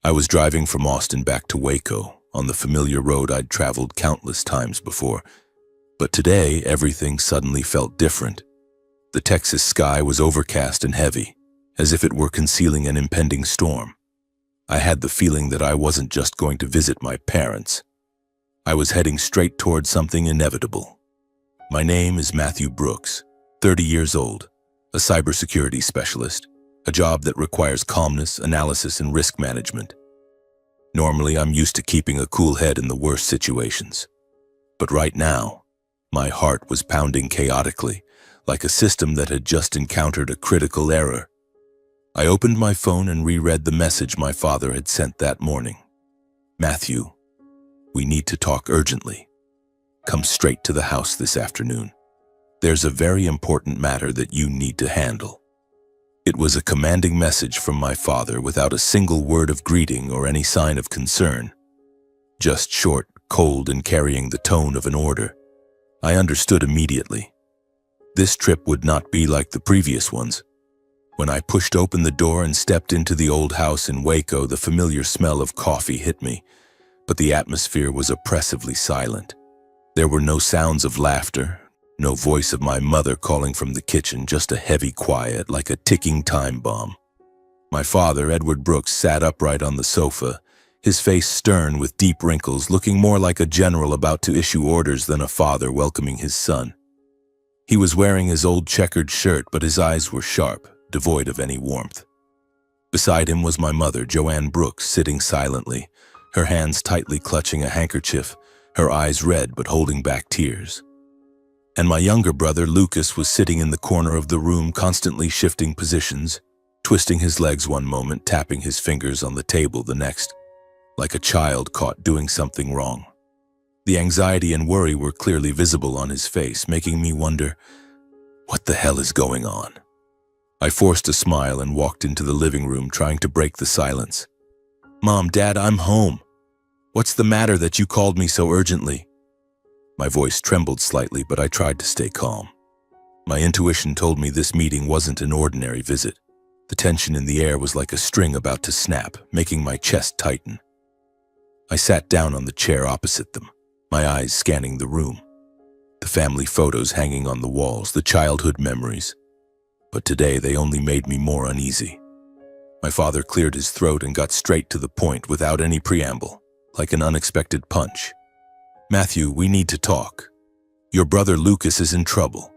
I was driving from Austin back to Waco, on the familiar road I'd traveled countless times before. But today, everything suddenly felt different. The Texas sky was overcast and heavy, as if it were concealing an impending storm. I had the feeling that I wasn't just going to visit my parents. I was heading straight toward something inevitable. My name is Matthew Brooks, 30 years old, a cybersecurity specialist, a job that requires calmness, analysis, and risk management. Normally, I'm used to keeping a cool head in the worst situations. But right now, my heart was pounding chaotically, like a system that had just encountered a critical error. I opened my phone and reread the message my father had sent that morning. Matthew, we need to talk urgently. Come straight to the house this afternoon. There's a very important matter that you need to handle. It was a commanding message from my father without a single word of greeting or any sign of concern. Just short, cold, and carrying the tone of an order. I understood immediately. This trip would not be like the previous ones. When I pushed open the door and stepped into the old house in Waco, the familiar smell of coffee hit me, but the atmosphere was oppressively silent. There were no sounds of laughter, no voice of my mother calling from the kitchen, just a heavy quiet like a ticking time bomb. My father, Edward Brooks, sat upright on the sofa, his face stern with deep wrinkles, looking more like a general about to issue orders than a father welcoming his son. He was wearing his old checkered shirt, but his eyes were sharp, devoid of any warmth. Beside him was my mother, Joanne Brooks, sitting silently, her hands tightly clutching a handkerchief, her eyes red but holding back tears. And my younger brother, Lucas, was sitting in the corner of the room, constantly shifting positions, twisting his legs one moment, tapping his fingers on the table the next, like a child caught doing something wrong. The anxiety and worry were clearly visible on his face, making me wonder, what the hell is going on? I forced a smile and walked into the living room, trying to break the silence. Mom, Dad, I'm home. What's the matter that you called me so urgently? My voice trembled slightly, but I tried to stay calm. My intuition told me this meeting wasn't an ordinary visit. The tension in the air was like a string about to snap, making my chest tighten. I sat down on the chair opposite them, my eyes scanning the room. The family photos hanging on the walls, the childhood memories. But today they only made me more uneasy. My father cleared his throat and got straight to the point without any preamble, like an unexpected punch. Matthew, we need to talk. Your brother Lucas is in trouble.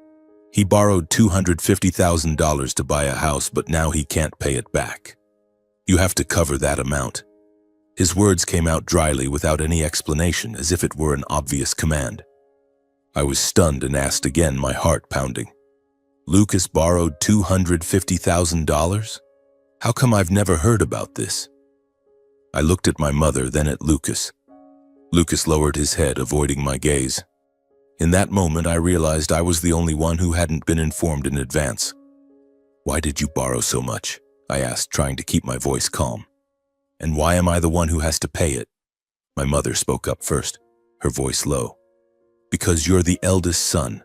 He borrowed $250,000 to buy a house, but now he can't pay it back. You have to cover that amount. His words came out dryly without any explanation, as if it were an obvious command. I was stunned and asked again, my heart pounding. Lucas borrowed $250,000? How come I've never heard about this? I looked at my mother, then at Lucas. Lucas lowered his head, avoiding my gaze. In that moment, I realized I was the only one who hadn't been informed in advance. Why did you borrow so much? I asked, trying to keep my voice calm. And why am I the one who has to pay it? My mother spoke up first, her voice low. Because you're the eldest son.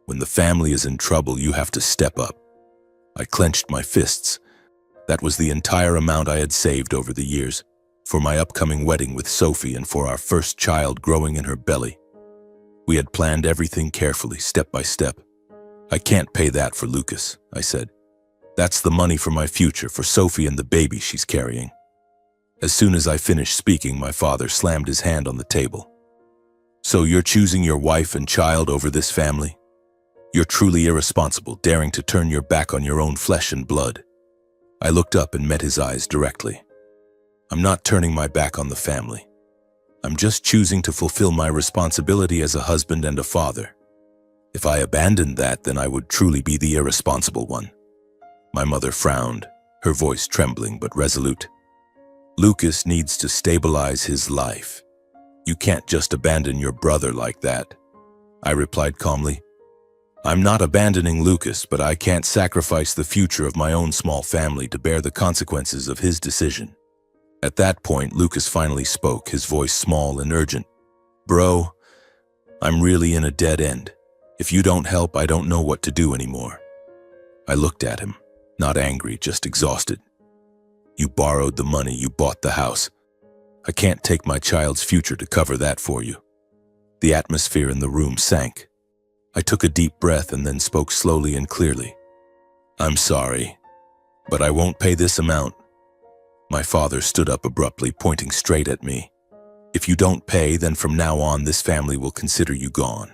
When the family is in trouble, you have to step up. I clenched my fists. That was the entire amount I had saved over the years, for my upcoming wedding with Sophie and for our first child growing in her belly. We had planned everything carefully, step by step. I can't pay that for Lucas, I said. That's the money for my future, for Sophie and the baby she's carrying. As soon as I finished speaking, my father slammed his hand on the table. So you're choosing your wife and child over this family? You're truly irresponsible, daring to turn your back on your own flesh and blood. I looked up and met his eyes directly. I'm not turning my back on the family. I'm just choosing to fulfill my responsibility as a husband and a father. If I abandoned that, then I would truly be the irresponsible one. My mother frowned, her voice trembling but resolute. Lucas needs to stabilize his life. You can't just abandon your brother like that. I replied calmly. I'm not abandoning Lucas, but I can't sacrifice the future of my own small family to bear the consequences of his decision. At that point, Lucas finally spoke, his voice small and urgent. Bro, I'm really in a dead end. If you don't help, I don't know what to do anymore. I looked at him, not angry, just exhausted. You borrowed the money, you bought the house. I can't take my child's future to cover that for you." The atmosphere in the room sank. I took a deep breath and then spoke slowly and clearly. "I'm sorry, but I won't pay this amount." My father stood up abruptly, pointing straight at me. "If you don't pay, then from now on this family will consider you gone."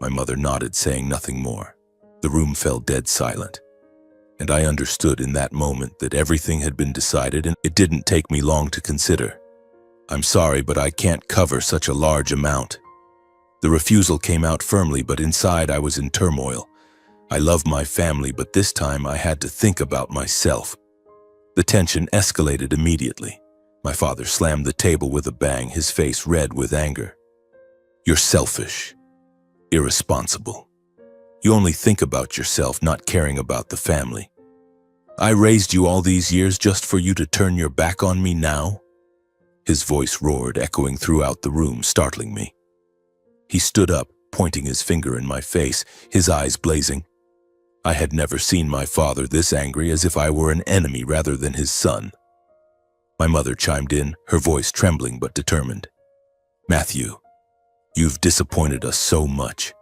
My mother nodded, saying nothing more. The room fell dead silent. And I understood in that moment that everything had been decided, and it didn't take me long to consider. "I'm sorry, but I can't cover such a large amount." The refusal came out firmly, but inside I was in turmoil. I love my family, but this time I had to think about myself. The tension escalated immediately. My father slammed the table with a bang, his face red with anger. "You're selfish, irresponsible. You only think about yourself, not caring about the family. I raised you all these years just for you to turn your back on me now?" His voice roared, echoing throughout the room, startling me. He stood up, pointing his finger in my face, his eyes blazing. I had never seen my father this angry, as if I were an enemy rather than his son. My mother chimed in, her voice trembling but determined. "Matthew, you've disappointed us so much."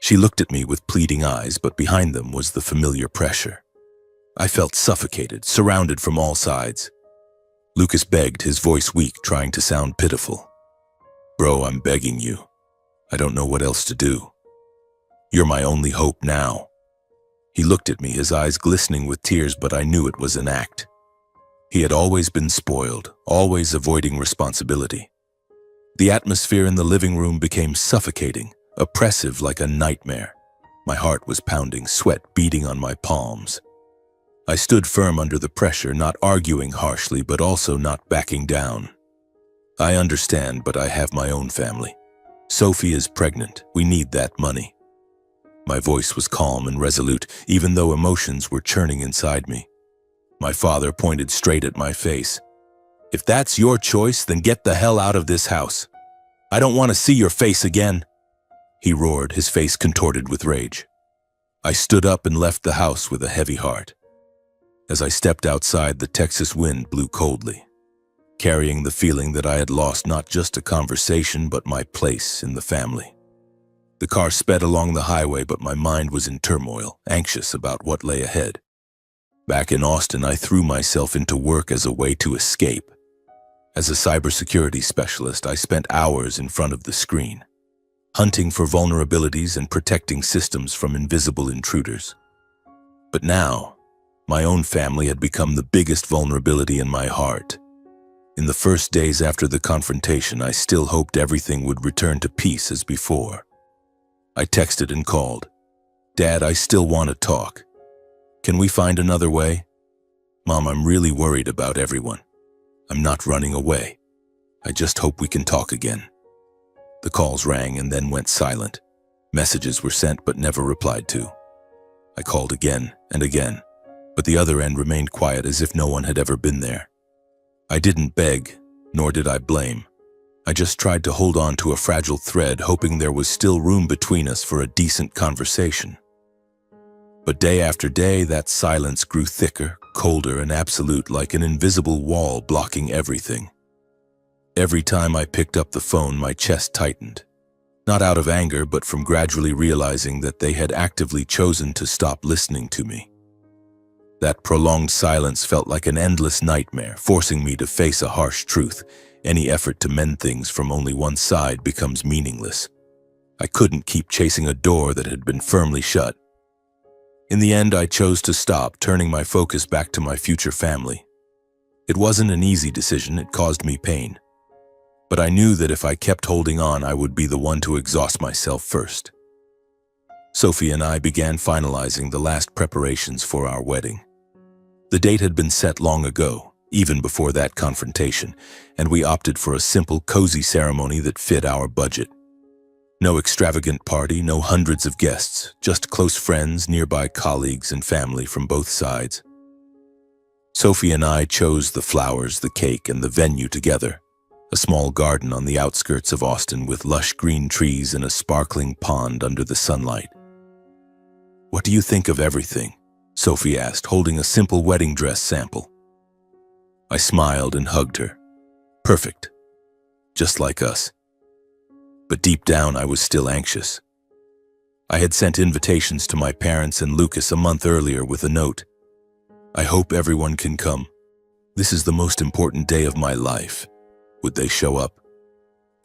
She looked at me with pleading eyes, but behind them was the familiar pressure. I felt suffocated, surrounded from all sides. Lucas begged, his voice weak, trying to sound pitiful. "Bro, I'm begging you. I don't know what else to do. You're my only hope now." He looked at me, his eyes glistening with tears, but I knew it was an act. He had always been spoiled, always avoiding responsibility. The atmosphere in the living room became suffocating, oppressive like a nightmare. My heart was pounding, sweat beading on my palms. I stood firm under the pressure, not arguing harshly, but also not backing down. "I understand, but I have my own family. Sophie is pregnant. We need that money." My voice was calm and resolute, even though emotions were churning inside me. My father pointed straight at my face. "If that's your choice, then get the hell out of this house. I don't want to see your face again." He roared, his face contorted with rage. I stood up and left the house with a heavy heart. As I stepped outside, the Texas wind blew coldly, carrying the feeling that I had lost not just a conversation, but my place in the family. The car sped along the highway, but my mind was in turmoil, anxious about what lay ahead. Back in Austin, I threw myself into work as a way to escape. As a cybersecurity specialist, I spent hours in front of the screen, hunting for vulnerabilities and protecting systems from invisible intruders. But now, my own family had become the biggest vulnerability in my heart. In the first days after the confrontation, I still hoped everything would return to peace as before. I texted and called. "Dad, I still want to talk. Can we find another way? Mom, I'm really worried about everyone. I'm not running away. I just hope we can talk again." The calls rang and then went silent. Messages were sent but never replied to. I called again and again, but the other end remained quiet, as if no one had ever been there. I didn't beg, nor did I blame. I just tried to hold on to a fragile thread, hoping there was still room between us for a decent conversation. But day after day, that silence grew thicker, colder, and absolute, like an invisible wall blocking everything. Every time I picked up the phone, my chest tightened. Not out of anger, but from gradually realizing that they had actively chosen to stop listening to me. That prolonged silence felt like an endless nightmare, forcing me to face a harsh truth. Any effort to mend things from only one side becomes meaningless. I couldn't keep chasing a door that had been firmly shut. In the end, I chose to stop, turning my focus back to my future family. It wasn't an easy decision, it caused me pain. But I knew that if I kept holding on, I would be the one to exhaust myself first. Sophie and I began finalizing the last preparations for our wedding. The date had been set long ago, even before that confrontation, and we opted for a simple, cozy ceremony that fit our budget. No extravagant party, no hundreds of guests, just close friends, nearby colleagues, and family from both sides. Sophie and I chose the flowers, the cake, and the venue together. A small garden on the outskirts of Austin with lush green trees and a sparkling pond under the sunlight. "What do you think of everything?" Sophie asked, holding a simple wedding dress sample. I smiled and hugged her. Perfect. Just like us. But deep down, I was still anxious. I had sent invitations to my parents and Lucas a month earlier with a note. I hope everyone can come. This is the most important day of my life. Would they show up?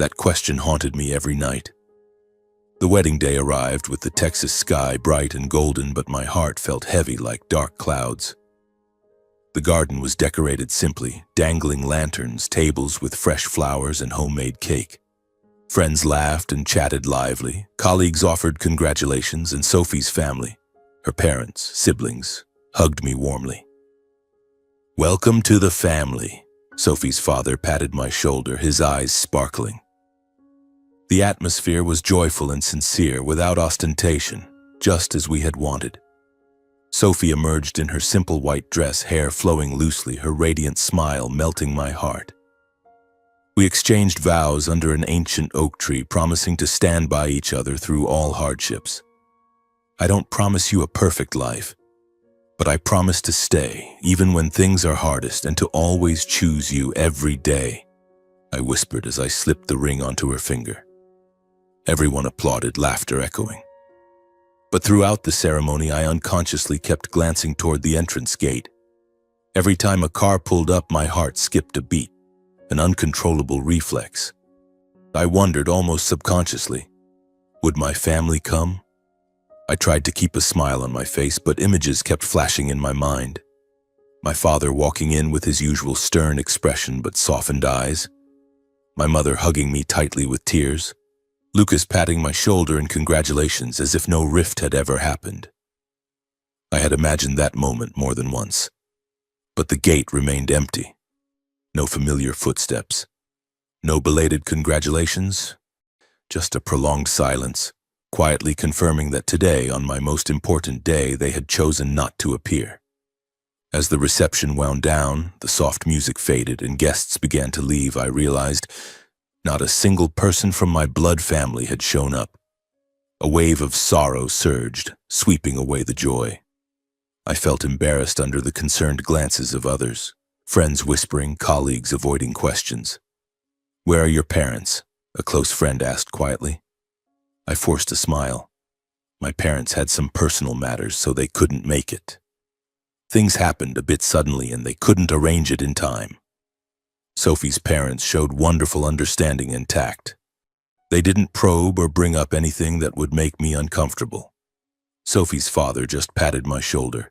That question haunted me every night. The wedding day arrived with the Texas sky bright and golden, but my heart felt heavy like dark clouds. The garden was decorated simply, dangling lanterns, tables with fresh flowers and homemade cake. Friends laughed and chatted lively, colleagues offered congratulations, and Sophie's family, her parents, siblings, hugged me warmly. "Welcome to the family," Sophie's father patted my shoulder, his eyes sparkling. The atmosphere was joyful and sincere, without ostentation, just as we had wanted. Sophie emerged in her simple white dress, hair flowing loosely, her radiant smile melting my heart. We exchanged vows under an ancient oak tree, promising to stand by each other through all hardships. I don't promise you a perfect life, but I promise to stay, even when things are hardest, and to always choose you every day, I whispered as I slipped the ring onto her finger. Everyone applauded, laughter echoing. But throughout the ceremony, I unconsciously kept glancing toward the entrance gate. Every time a car pulled up, my heart skipped a beat, an uncontrollable reflex. I wondered, almost subconsciously, would my family come? I tried to keep a smile on my face, but images kept flashing in my mind. My father walking in with his usual stern expression but softened eyes. My mother hugging me tightly with tears. Lucas patting my shoulder in congratulations as if no rift had ever happened. I had imagined that moment more than once. But the gate remained empty. No familiar footsteps. No belated congratulations. Just a prolonged silence, quietly confirming that today, on my most important day, they had chosen not to appear. As the reception wound down, the soft music faded and guests began to leave, I realized not a single person from my blood family had shown up. A wave of sorrow surged, sweeping away the joy. I felt embarrassed under the concerned glances of others, friends whispering, colleagues avoiding questions. "Where are your parents?" a close friend asked quietly. I forced a smile. My parents had some personal matters, so they couldn't make it. Things happened a bit suddenly and they couldn't arrange it in time. Sophie's parents showed wonderful understanding and tact. They didn't probe or bring up anything that would make me uncomfortable. Sophie's father just patted my shoulder.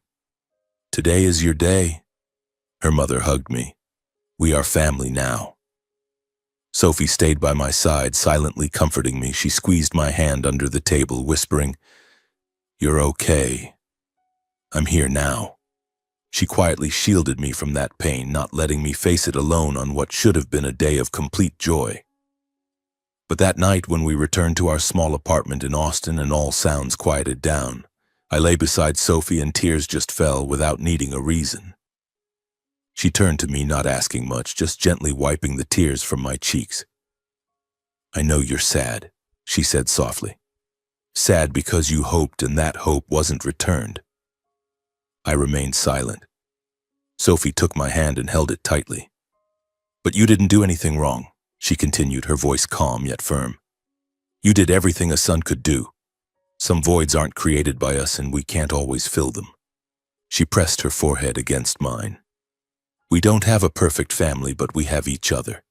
"Today is your day." Her mother hugged me. "We are family now." Sophie stayed by my side, silently comforting me. She squeezed my hand under the table, whispering, "You're okay. I'm here now." She quietly shielded me from that pain, not letting me face it alone on what should have been a day of complete joy. But that night, when we returned to our small apartment in Austin and all sounds quieted down, I lay beside Sophie and tears just fell without needing a reason. She turned to me, not asking much, just gently wiping the tears from my cheeks. "I know you're sad," she said softly. "Sad because you hoped and that hope wasn't returned." I remained silent. Sophie took my hand and held it tightly. "But you didn't do anything wrong," she continued, her voice calm yet firm. "You did everything a son could do. Some voids aren't created by us and we can't always fill them." She pressed her forehead against mine. "We don't have a perfect family, but we have each other.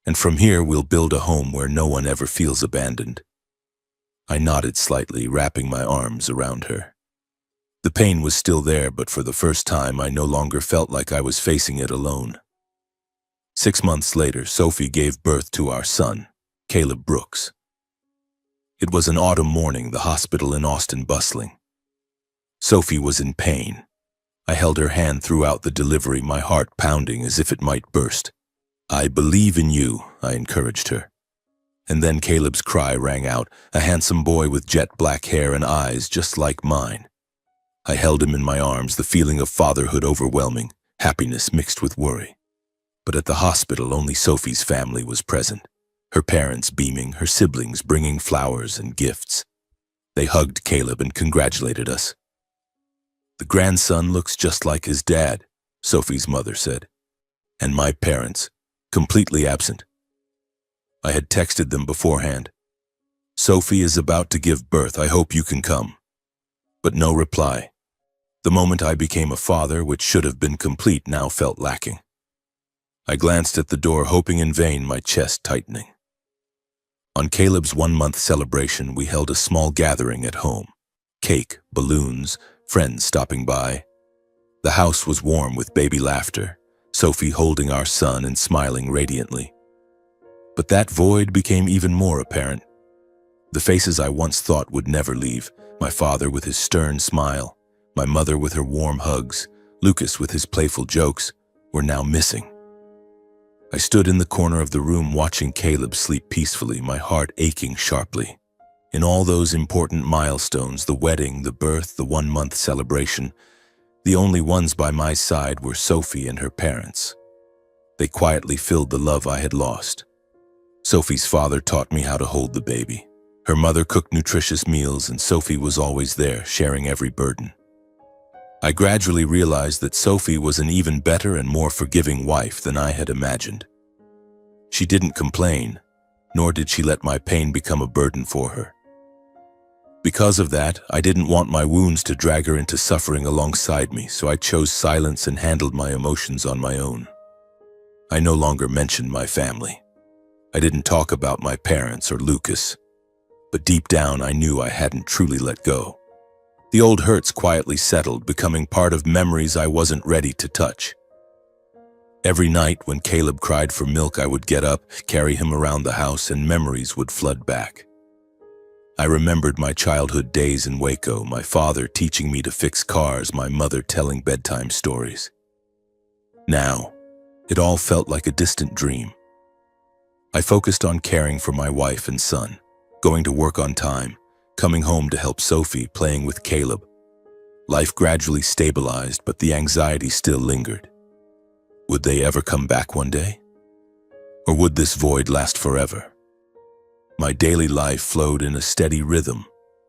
And from here we'll build a home where no one ever feels abandoned." I nodded slightly, wrapping my arms around her. The pain was still there, but for the first time I no longer felt like I was facing it alone. 6 months later, Sophie gave birth to our son, Caleb Brooks. It was an autumn morning, the hospital in Austin bustling. Sophie was in pain. I held her hand throughout the delivery, my heart pounding as if it might burst. "I believe in you," I encouraged her. And then Caleb's cry rang out, a handsome boy with jet black hair and eyes just like mine. I held him in my arms, the feeling of fatherhood overwhelming, happiness mixed with worry. But at the hospital, only Sophie's family was present, her parents beaming, her siblings bringing flowers and gifts. They hugged Caleb and congratulated us. "The grandson looks just like his dad," Sophie's mother said. And my parents, completely absent. I had texted them beforehand. "Sophie is about to give birth, I hope you can come." But no reply. The moment I became a father, which should have been complete, now felt lacking. I glanced at the door, hoping in vain, my chest tightening. On Caleb's 1-month celebration, we held a small gathering at home. Cake, balloons, friends stopping by. The house was warm with baby laughter, Sophie holding our son and smiling radiantly. But that void became even more apparent. The faces I once thought would never leave, my father with his stern smile, my mother with her warm hugs, Lucas with his playful jokes, were now missing. I stood in the corner of the room watching Caleb sleep peacefully, my heart aching sharply. In all those important milestones, the wedding, the birth, the 1-month celebration, the only ones by my side were Sophie and her parents. They quietly filled the love I had lost. Sophie's father taught me how to hold the baby. Her mother cooked nutritious meals, and Sophie was always there, sharing every burden. I gradually realized that Sophie was an even better and more forgiving wife than I had imagined. She didn't complain, nor did she let my pain become a burden for her. Because of that, I didn't want my wounds to drag her into suffering alongside me, so I chose silence and handled my emotions on my own. I no longer mentioned my family. I didn't talk about my parents or Lucas, but deep down I knew I hadn't truly let go. The old hurts quietly settled, becoming part of memories I wasn't ready to touch. Every night when Caleb cried for milk, I would get up, carry him around the house, and memories would flood back. I remembered my childhood days in Waco, my father teaching me to fix cars, my mother telling bedtime stories. Now, it all felt like a distant dream. I focused on caring for my wife and son, going to work on time, coming home to help Sophie, playing with Caleb. Life gradually stabilized, but the anxiety still lingered. Would they ever come back one day? Or would this void last forever? My daily life flowed in a steady rhythm,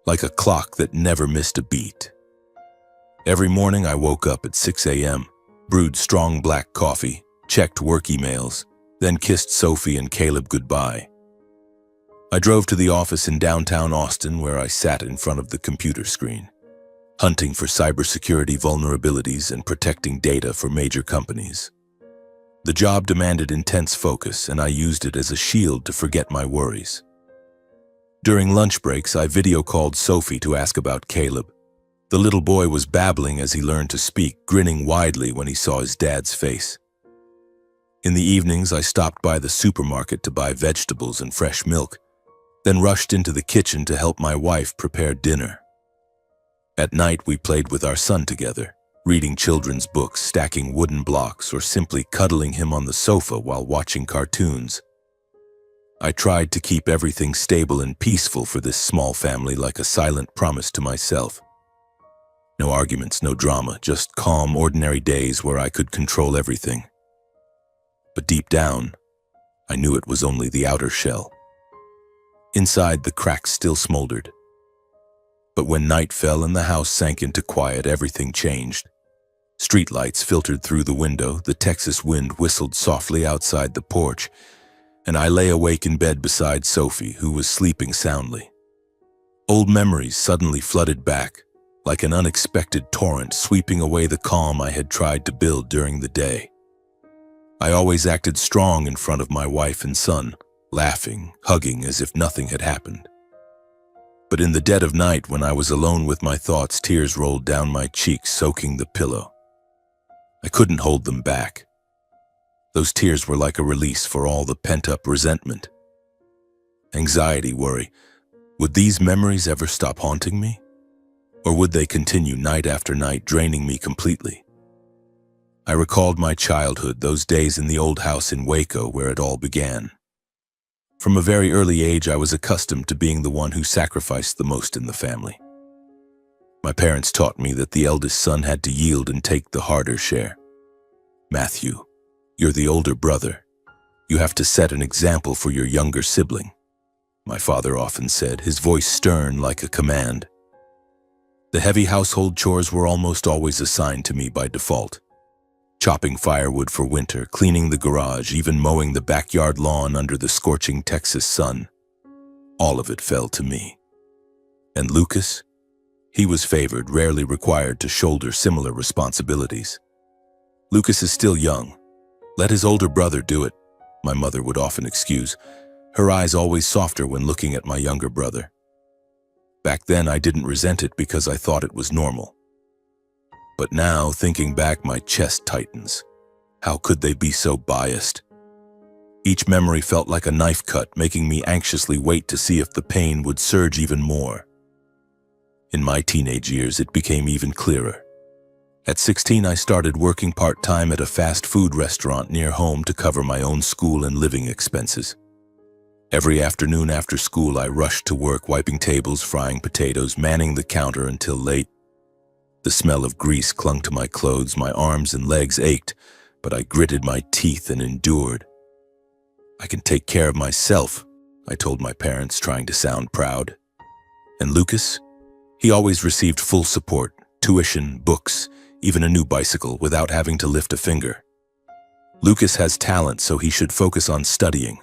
like a clock that never missed a beat. Every morning I woke up at 6 a.m., brewed strong black coffee, checked work emails, then kissed Sophie and Caleb goodbye. I drove to the office in downtown Austin, where I sat in front of the computer screen, hunting for cybersecurity vulnerabilities and protecting data for major companies. The job demanded intense focus, and I used it as a shield to forget my worries. During lunch breaks, I video called Sophie to ask about Caleb. The little boy was babbling as he learned to speak, grinning widely when he saw his dad's face. In the evenings, I stopped by the supermarket to buy vegetables and fresh milk, then rushed into the kitchen to help my wife prepare dinner. At night, we played with our son together, reading children's books, stacking wooden blocks, or simply cuddling him on the sofa while watching cartoons. I tried to keep everything stable and peaceful for this small family, like a silent promise to myself. No arguments, no drama, just calm, ordinary days where I could control everything. But deep down, I knew it was only the outer shell. Inside, the cracks still smoldered. But when night fell and the house sank into quiet, everything changed. Streetlights filtered through the window, the Texas wind whistled softly outside the porch, and I lay awake in bed beside Sophie, who was sleeping soundly. Old memories suddenly flooded back, like an unexpected torrent sweeping away the calm I had tried to build during the day. I always acted strong in front of my wife and son, laughing, hugging as if nothing had happened. But in the dead of night, when I was alone with my thoughts, tears rolled down my cheeks, soaking the pillow. I couldn't hold them back. Those tears were like a release for all the pent-up resentment. Anxiety, worry. Would these memories ever stop haunting me? Or would they continue night after night, draining me completely? I recalled my childhood, those days in the old house in Waco where it all began. From a very early age, I was accustomed to being the one who sacrificed the most in the family. My parents taught me that the eldest son had to yield and take the harder share. "Matthew, you're the older brother. You have to set an example for your younger sibling," my father often said, his voice stern like a command. The heavy household chores were almost always assigned to me by default. chopping firewood for winter, cleaning the garage, even mowing the backyard lawn under the scorching Texas sun. All of it fell to me. And Lucas? He was favored, rarely required to shoulder similar responsibilities. Lucas is still young. Let his older brother do it, my mother would often excuse, her eyes always softer when looking at my younger brother. Back then, I didn't resent it because I thought it was normal. But now, thinking back, my chest tightens. How could they be so biased? Each memory felt like a knife cut, making me anxiously wait to see if the pain would surge even more. In my teenage years, it became even clearer. At 16, I started working part-time at a fast food restaurant near home to cover my own school and living expenses. Every afternoon after school, I rushed to work, wiping tables, frying potatoes, manning the counter until late. The smell of grease clung to my clothes, my arms and legs ached, but I gritted my teeth and endured. I can take care of myself, I told my parents, trying to sound proud. And Lucas? He always received full support, tuition, books, even a new bicycle without having to lift a finger. Lucas has talent, so he should focus on studying,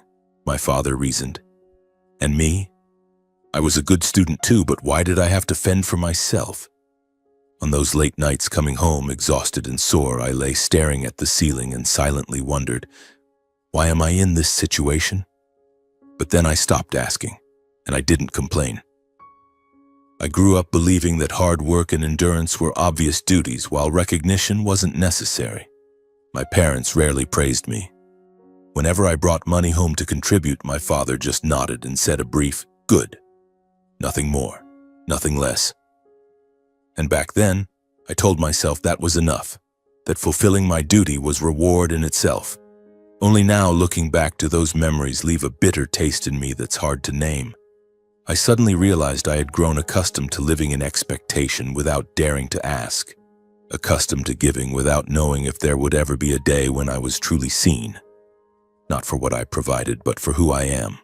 my father reasoned. And me? I was a good student too, but why did I have to fend for myself? On those late nights coming home, exhausted and sore, I lay staring at the ceiling and silently wondered, why am I in this situation? But then I stopped asking, and I didn't complain. I grew up believing that hard work and endurance were obvious duties, while recognition wasn't necessary. My parents rarely praised me. Whenever I brought money home to contribute, my father just nodded and said a brief, "Good." Nothing more, nothing less. And back then, I told myself that was enough, that fulfilling my duty was reward in itself. Only now, looking back to those memories, leave a bitter taste in me that's hard to name. I suddenly realized I had grown accustomed to living in expectation without daring to ask, accustomed to giving without knowing if there would ever be a day when I was truly seen, not for what I provided, but for who I am.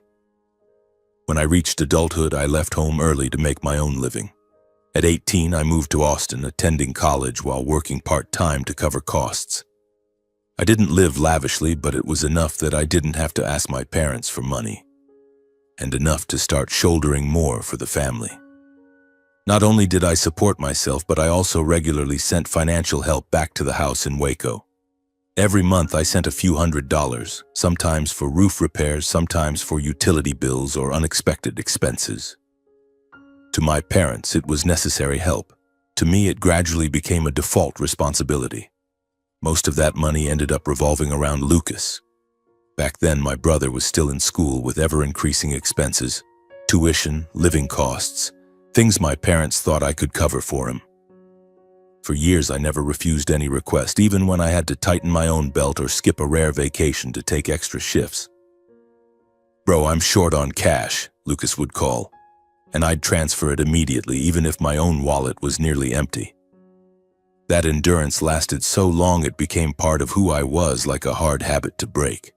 When I reached adulthood, I left home early to make my own living. At 18, I moved to Austin, attending college while working part-time to cover costs. I didn't live lavishly, but it was enough that I didn't have to ask my parents for money, and enough to start shouldering more for the family. Not only did I support myself, but I also regularly sent financial help back to the house in Waco. Every month I sent a few $100s, sometimes for roof repairs, sometimes for utility bills or unexpected expenses. To my parents, it was necessary help. To me, it gradually became a default responsibility. Most of that money ended up revolving around Lucas. Back then, my brother was still in school with ever-increasing expenses, tuition, living costs, things my parents thought I could cover for him. For years, I never refused any request, even when I had to tighten my own belt or skip a rare vacation to take extra shifts. "Bro, I'm short on cash," Lucas would call, and I'd transfer it immediately, even if my own wallet was nearly empty. That endurance lasted so long it became part of who I was, like a hard habit to break.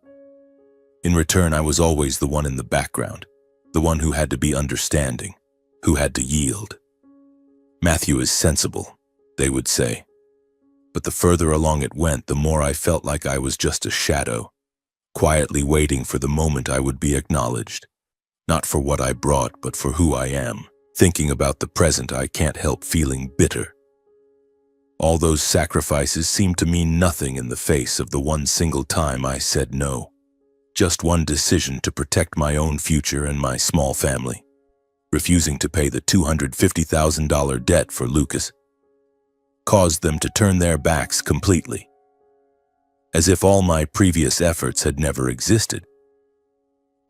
In return, I was always the one in the background, the one who had to be understanding, who had to yield. "Matthew is sensible," they would say. But the further along it went, the more I felt like I was just a shadow, quietly waiting for the moment I would be acknowledged. Not for what I brought, but for who I am. Thinking about the present, I can't help feeling bitter. All those sacrifices seemed to mean nothing in the face of the one single time I said no. Just one decision to protect my own future and my small family. Refusing to pay the $250,000 debt for Lucas caused them to turn their backs completely, as if all my previous efforts had never existed.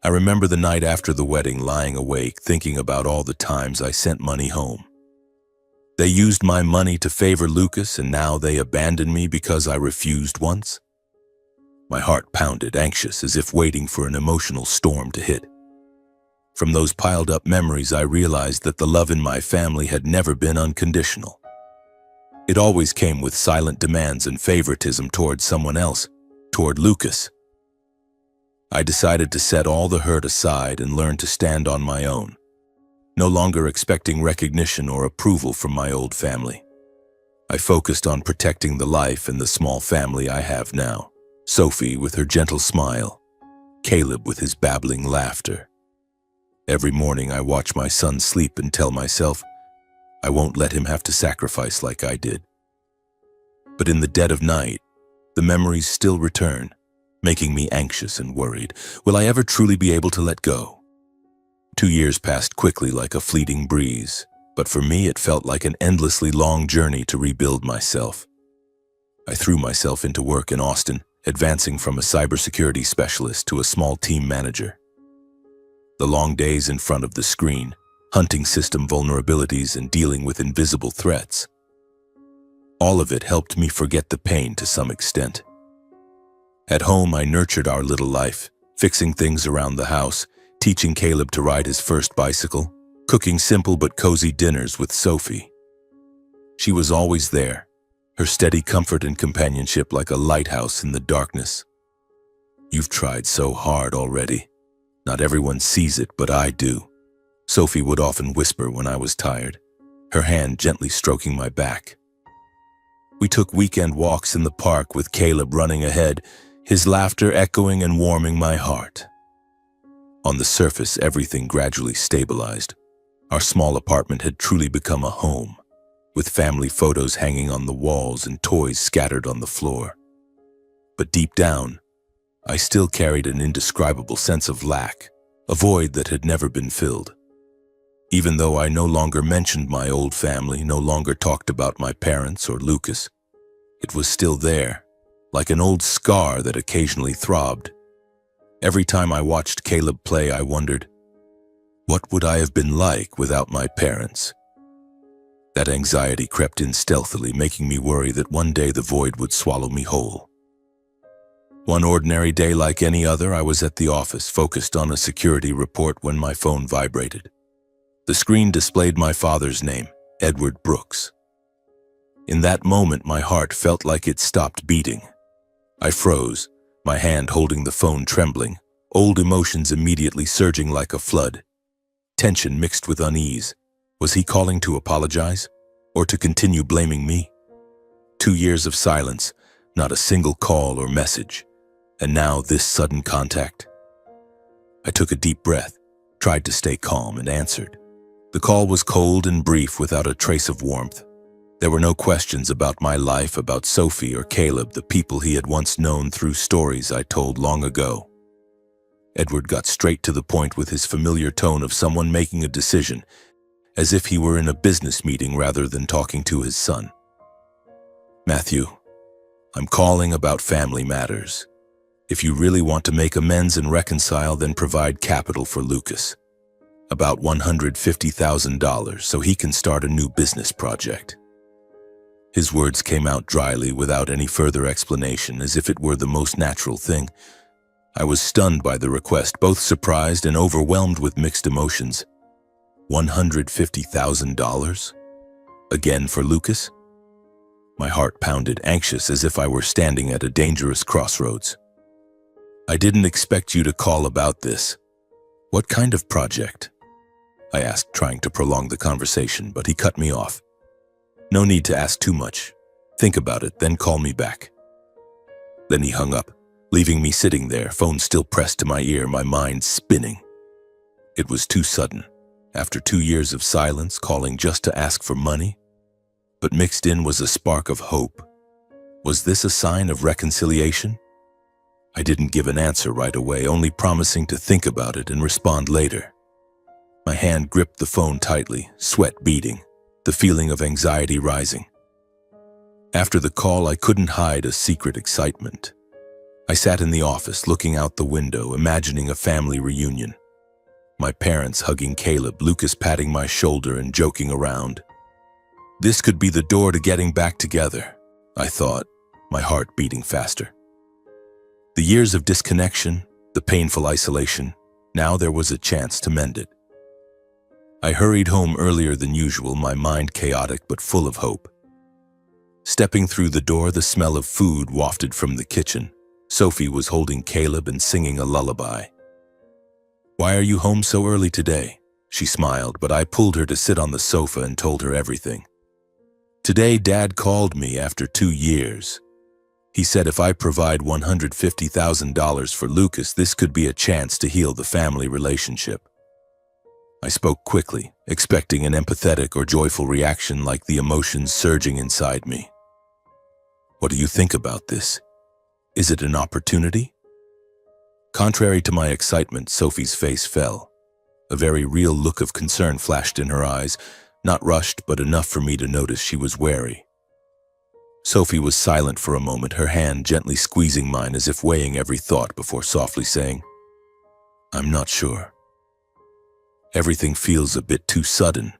I remember the night after the wedding, lying awake, thinking about all the times I sent money home. They used my money to favor Lucas, and now they abandoned me because I refused once. My heart pounded, anxious, as if waiting for an emotional storm to hit. From those piled up memories, I realized that the love in my family had never been unconditional. It always came with silent demands and favoritism toward someone else, toward Lucas. I decided to set all the hurt aside and learn to stand on my own, no longer expecting recognition or approval from my old family. I focused on protecting the life and the small family I have now. Sophie with her gentle smile, Caleb with his babbling laughter. Every morning I watch my son sleep and tell myself, I won't let him have to sacrifice like I did. But in the dead of night, the memories still return, making me anxious and worried. Will I ever truly be able to let go? 2 years passed quickly like a fleeting breeze, but for me it felt like an endlessly long journey to rebuild myself. I threw myself into work in Austin, advancing from a cybersecurity specialist to a small team manager. The long days in front of the screen, hunting system vulnerabilities and dealing with invisible threats. All of it helped me forget the pain to some extent. At home, I nurtured our little life, fixing things around the house, teaching Caleb to ride his first bicycle, cooking simple but cozy dinners with Sophie. She was always there, her steady comfort and companionship like a lighthouse in the darkness. You've tried so hard already. Not everyone sees it, but I do. Sophie would often whisper when I was tired, her hand gently stroking my back. We took weekend walks in the park with Caleb running ahead, his laughter echoing and warming my heart. On the surface, everything gradually stabilized. Our small apartment had truly become a home, with family photos hanging on the walls and toys scattered on the floor. But deep down, I still carried an indescribable sense of lack, a void that had never been filled. Even though I no longer mentioned my old family, no longer talked about my parents or Lucas, it was still there, like an old scar that occasionally throbbed. Every time I watched Caleb play, I wondered, what would I have been like without my parents? That anxiety crept in stealthily, making me worry that one day the void would swallow me whole. One ordinary day like any other, I was at the office, focused on a security report when my phone vibrated. The screen displayed my father's name, Edward Brooks. In that moment, my heart felt like it stopped beating. I froze, my hand holding the phone trembling, old emotions immediately surging like a flood. Tension mixed with unease. Was he calling to apologize, or to continue blaming me? 2 years of silence, not a single call or message, and now this sudden contact. I took a deep breath, tried to stay calm, and answered. The call was cold and brief without a trace of warmth. There were no questions about my life, about Sophie or Caleb, the people he had once known through stories I told long ago. Edward got straight to the point with his familiar tone of someone making a decision, as if he were in a business meeting rather than talking to his son. Matthew, I'm calling about family matters. If you really want to make amends and reconcile, then provide capital for Lucas. About $150,000 so he can start a new business project. His words came out dryly without any further explanation, as if it were the most natural thing. I was stunned by the request, both surprised and overwhelmed with mixed emotions. $150,000? Again for Lucas? My heart pounded, anxious as if I were standing at a dangerous crossroads. I didn't expect you to call about this. What kind of project? I asked, trying to prolong the conversation, but he cut me off. No need to ask too much. Think about it, then call me back. Then he hung up, leaving me sitting there, phone still pressed to my ear, my mind spinning. It was too sudden. After 2 years of silence, calling just to ask for money? But mixed in was a spark of hope. Was this a sign of reconciliation? I didn't give an answer right away, only promising to think about it and respond later. My hand gripped the phone tightly, sweat beading, the feeling of anxiety rising. After the call, I couldn't hide a secret excitement. I sat in the office, looking out the window, imagining a family reunion. My parents hugging Caleb, Lucas patting my shoulder and joking around. This could be the door to getting back together, I thought, my heart beating faster. The years of disconnection, the painful isolation, now there was a chance to mend it. I hurried home earlier than usual, my mind chaotic but full of hope. Stepping through the door, the smell of food wafted from the kitchen. Sophie was holding Caleb and singing a lullaby. "Why are you home so early today?" She smiled, but I pulled her to sit on the sofa and told her everything. Today, Dad called me after 2 years. He said if I provide $150,000 for Lucas, this could be a chance to heal the family relationship. I spoke quickly, expecting an empathetic or joyful reaction like the emotions surging inside me. What do you think about this? Is it an opportunity? Contrary to my excitement, Sophie's face fell. A very real look of concern flashed in her eyes, not rushed but enough for me to notice she was wary. Sophie was silent for a moment, her hand gently squeezing mine as if weighing every thought before softly saying, "I'm not sure. Everything feels a bit too sudden.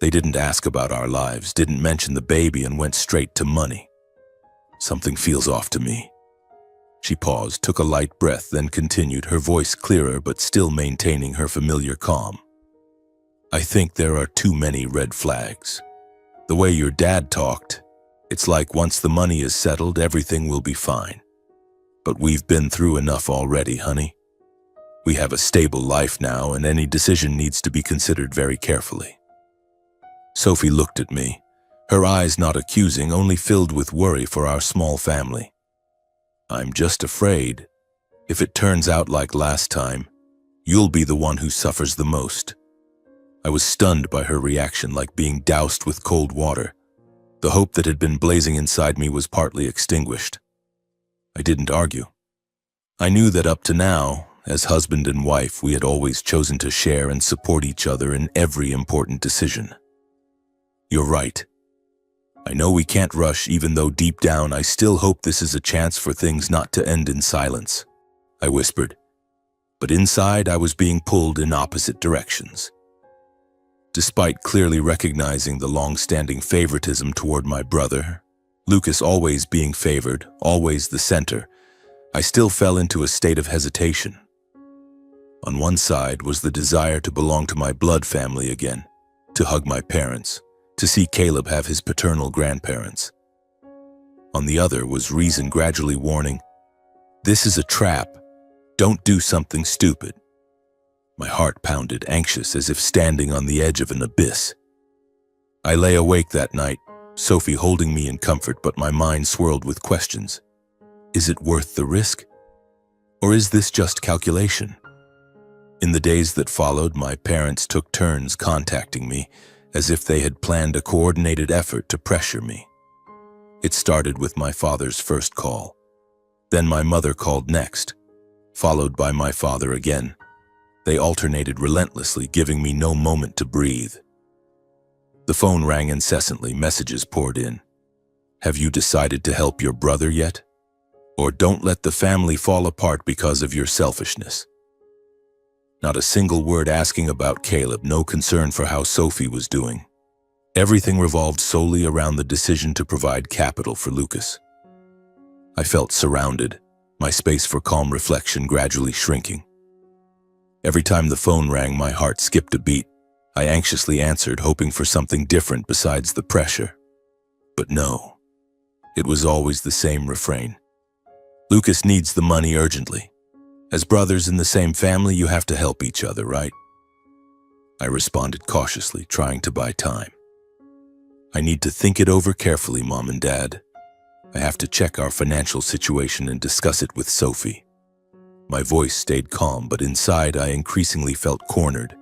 They didn't ask about our lives, didn't mention the baby, and went straight to money. Something feels off to me." She paused, took a light breath, then continued, her voice clearer but still maintaining her familiar calm. "I think there are too many red flags. The way your dad talked, it's like once the money is settled, everything will be fine. But we've been through enough already, honey. We have a stable life now, and any decision needs to be considered very carefully." Sophie looked at me, her eyes not accusing, only filled with worry for our small family. "I'm just afraid, if it turns out like last time, you'll be the one who suffers the most." I was stunned by her reaction, like being doused with cold water. The hope that had been blazing inside me was partly extinguished. I didn't argue. I knew that up to now, as husband and wife, we had always chosen to share and support each other in every important decision. "You're right. I know we can't rush, even though deep down I still hope this is a chance for things not to end in silence," I whispered. But inside I was being pulled in opposite directions. Despite clearly recognizing the long-standing favoritism toward my brother, Lucas always being favored, always the center, I still fell into a state of hesitation. On one side was the desire to belong to my blood family again, to hug my parents, to see Caleb have his paternal grandparents. On the other was reason gradually warning, "This is a trap. Don't do something stupid." My heart pounded, anxious, as if standing on the edge of an abyss. I lay awake that night, Sophie holding me in comfort, but my mind swirled with questions. Is it worth the risk? Or is this just calculation? In the days that followed, my parents took turns contacting me, as if they had planned a coordinated effort to pressure me. It started with my father's first call. Then my mother called next, followed by my father again. They alternated relentlessly, giving me no moment to breathe. The phone rang incessantly, messages poured in. "Have you decided to help your brother yet? Or don't let the family fall apart because of your selfishness." Not a single word asking about Caleb, no concern for how Sophie was doing. Everything revolved solely around the decision to provide capital for Lucas. I felt surrounded, my space for calm reflection gradually shrinking. Every time the phone rang, my heart skipped a beat. I anxiously answered, hoping for something different besides the pressure. But no, it was always the same refrain. "Lucas needs the money urgently. As brothers in the same family, you have to help each other, right?" I responded cautiously, trying to buy time. "I need to think it over carefully, Mom and Dad. I have to check our financial situation and discuss it with Sophie." My voice stayed calm, but inside I increasingly felt cornered.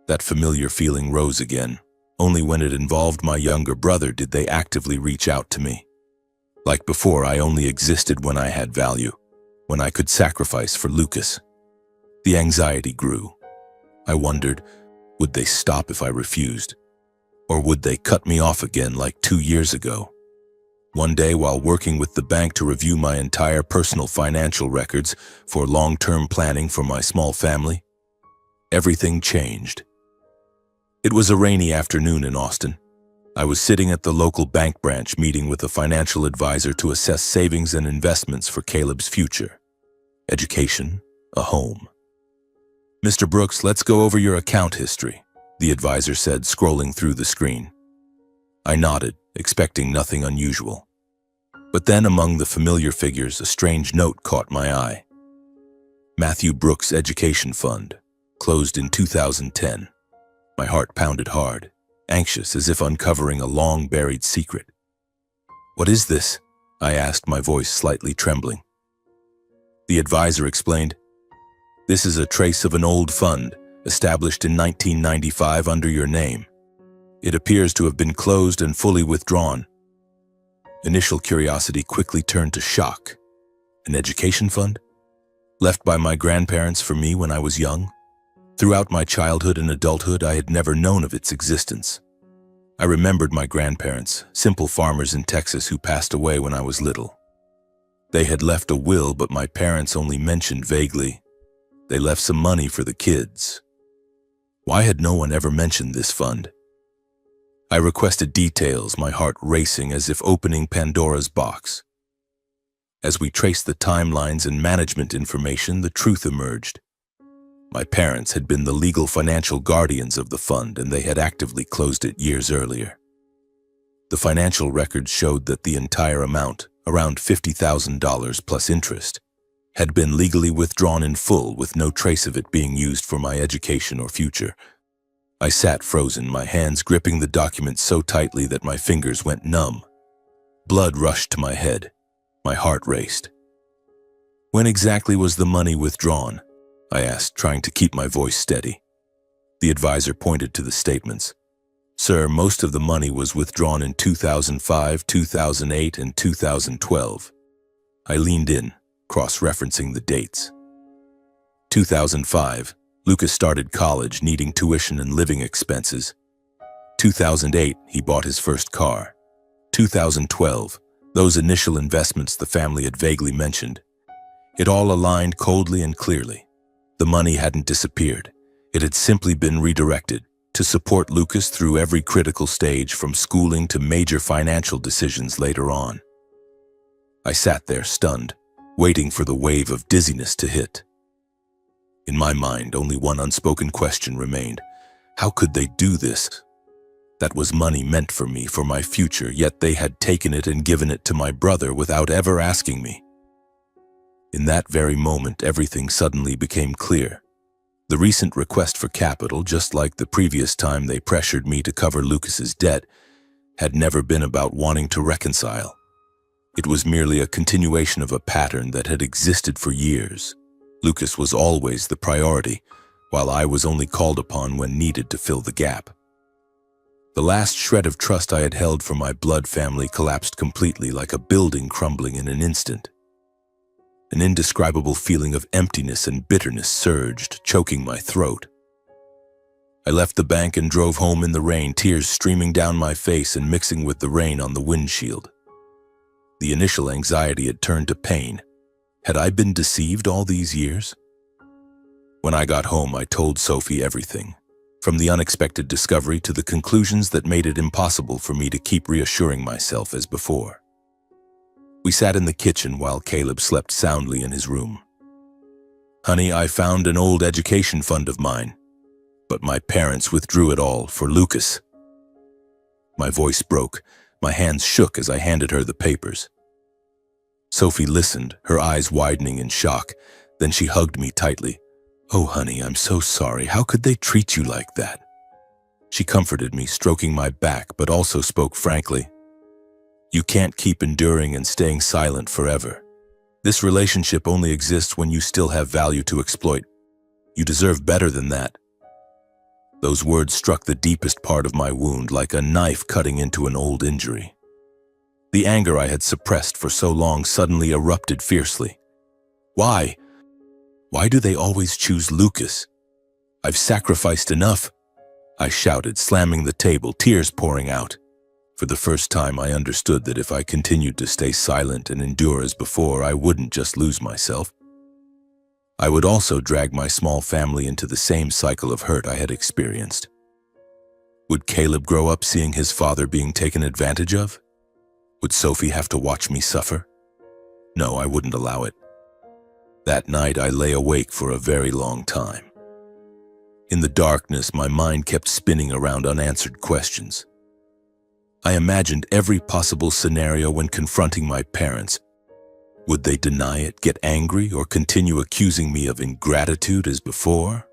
That familiar feeling rose again. Only when it involved my younger brother did they actively reach out to me. Like before, I only existed when I had value, when I could sacrifice for Lucas. The anxiety grew. I wondered, would they stop if I refused? Or would they cut me off again like 2 years ago? One day, while working with the bank to review my entire personal financial records for long-term planning for my small family, everything changed. It was a rainy afternoon in Austin. I was sitting at the local bank branch meeting with a financial advisor to assess savings and investments for Caleb's future. Education, a home. "Mr. Brooks, let's go over your account history," the advisor said, scrolling through the screen. I nodded, expecting nothing unusual. But then, among the familiar figures, a strange note caught my eye. Matthew Brooks Education Fund, closed in 2010. My heart pounded hard. anxious as if uncovering a long-buried secret. "What is this?" I asked, my voice slightly trembling. The advisor explained, "This is a trace of an old fund established in 1995 under your name. It appears to have been closed and fully withdrawn." Initial curiosity quickly turned to shock. An education fund? Left by my grandparents for me when I was young? Throughout my childhood and adulthood, I had never known of its existence. I remembered my grandparents, simple farmers in Texas who passed away when I was little. They had left a will, but my parents only mentioned vaguely. They left some money for the kids. Why had no one ever mentioned this fund? I requested details, my heart racing as if opening Pandora's box. As we traced the timelines and management information, the truth emerged. My parents had been the legal financial guardians of the fund, and they had actively closed it years earlier. The financial records showed that the entire amount, around $50,000 plus interest, had been legally withdrawn in full with no trace of it being used for my education or future. I sat frozen, my hands gripping the document so tightly that my fingers went numb. Blood rushed to my head. My heart raced. "When exactly was the money withdrawn?" I asked, trying to keep my voice steady. The advisor pointed to the statements. "Sir, most of the money was withdrawn in 2005, 2008, and 2012. I leaned in, cross-referencing the dates. 2005, Lucas started college, needing tuition and living expenses. 2008, he bought his first car. 2012, those initial investments the family had vaguely mentioned. It all aligned coldly and clearly. The money hadn't disappeared. It had simply been redirected to support Lucas through every critical stage, from schooling to major financial decisions later on. I sat there stunned, waiting for the wave of dizziness to hit. In my mind, only one unspoken question remained. How could they do this? That was money meant for me, for my future, yet they had taken it and given it to my brother without ever asking me. In that very moment, everything suddenly became clear. The recent request for capital, just like the previous time they pressured me to cover Lucas's debt, had never been about wanting to reconcile. It was merely a continuation of a pattern that had existed for years. Lucas was always the priority, while I was only called upon when needed to fill the gap. The last shred of trust I had held for my blood family collapsed completely, like a building crumbling in an instant. An indescribable feeling of emptiness and bitterness surged, choking my throat. I left the bank and drove home in the rain, tears streaming down my face and mixing with the rain on the windshield. The initial anxiety had turned to pain. Had I been deceived all these years? When I got home, I told Sophie everything, from the unexpected discovery to the conclusions that made it impossible for me to keep reassuring myself as before. We sat in the kitchen while Caleb slept soundly in his room. "Honey, I found an old education fund of mine, but my parents withdrew it all for Lucas." My voice broke, my hands shook as I handed her the papers. Sophie listened, her eyes widening in shock. Then she hugged me tightly. "Oh, honey, I'm so sorry. How could they treat you like that?" She comforted me, stroking my back, but also spoke frankly. "You can't keep enduring and staying silent forever. This relationship only exists when you still have value to exploit. You deserve better than that." Those words struck the deepest part of my wound, like a knife cutting into an old injury. The anger I had suppressed for so long suddenly erupted fiercely. Why? Why do they always choose Lucas? I've sacrificed enough, I shouted, slamming the table, tears pouring out. For the first time, I understood that if I continued to stay silent and endure as before, I wouldn't just lose myself. I would also drag my small family into the same cycle of hurt I had experienced. Would Caleb grow up seeing his father being taken advantage of? Would Sophie have to watch me suffer? No, I wouldn't allow it. That night, I lay awake for a very long time. In the darkness, my mind kept spinning around unanswered questions. I imagined every possible scenario when confronting my parents. Would they deny it, get angry, or continue accusing me of ingratitude as before?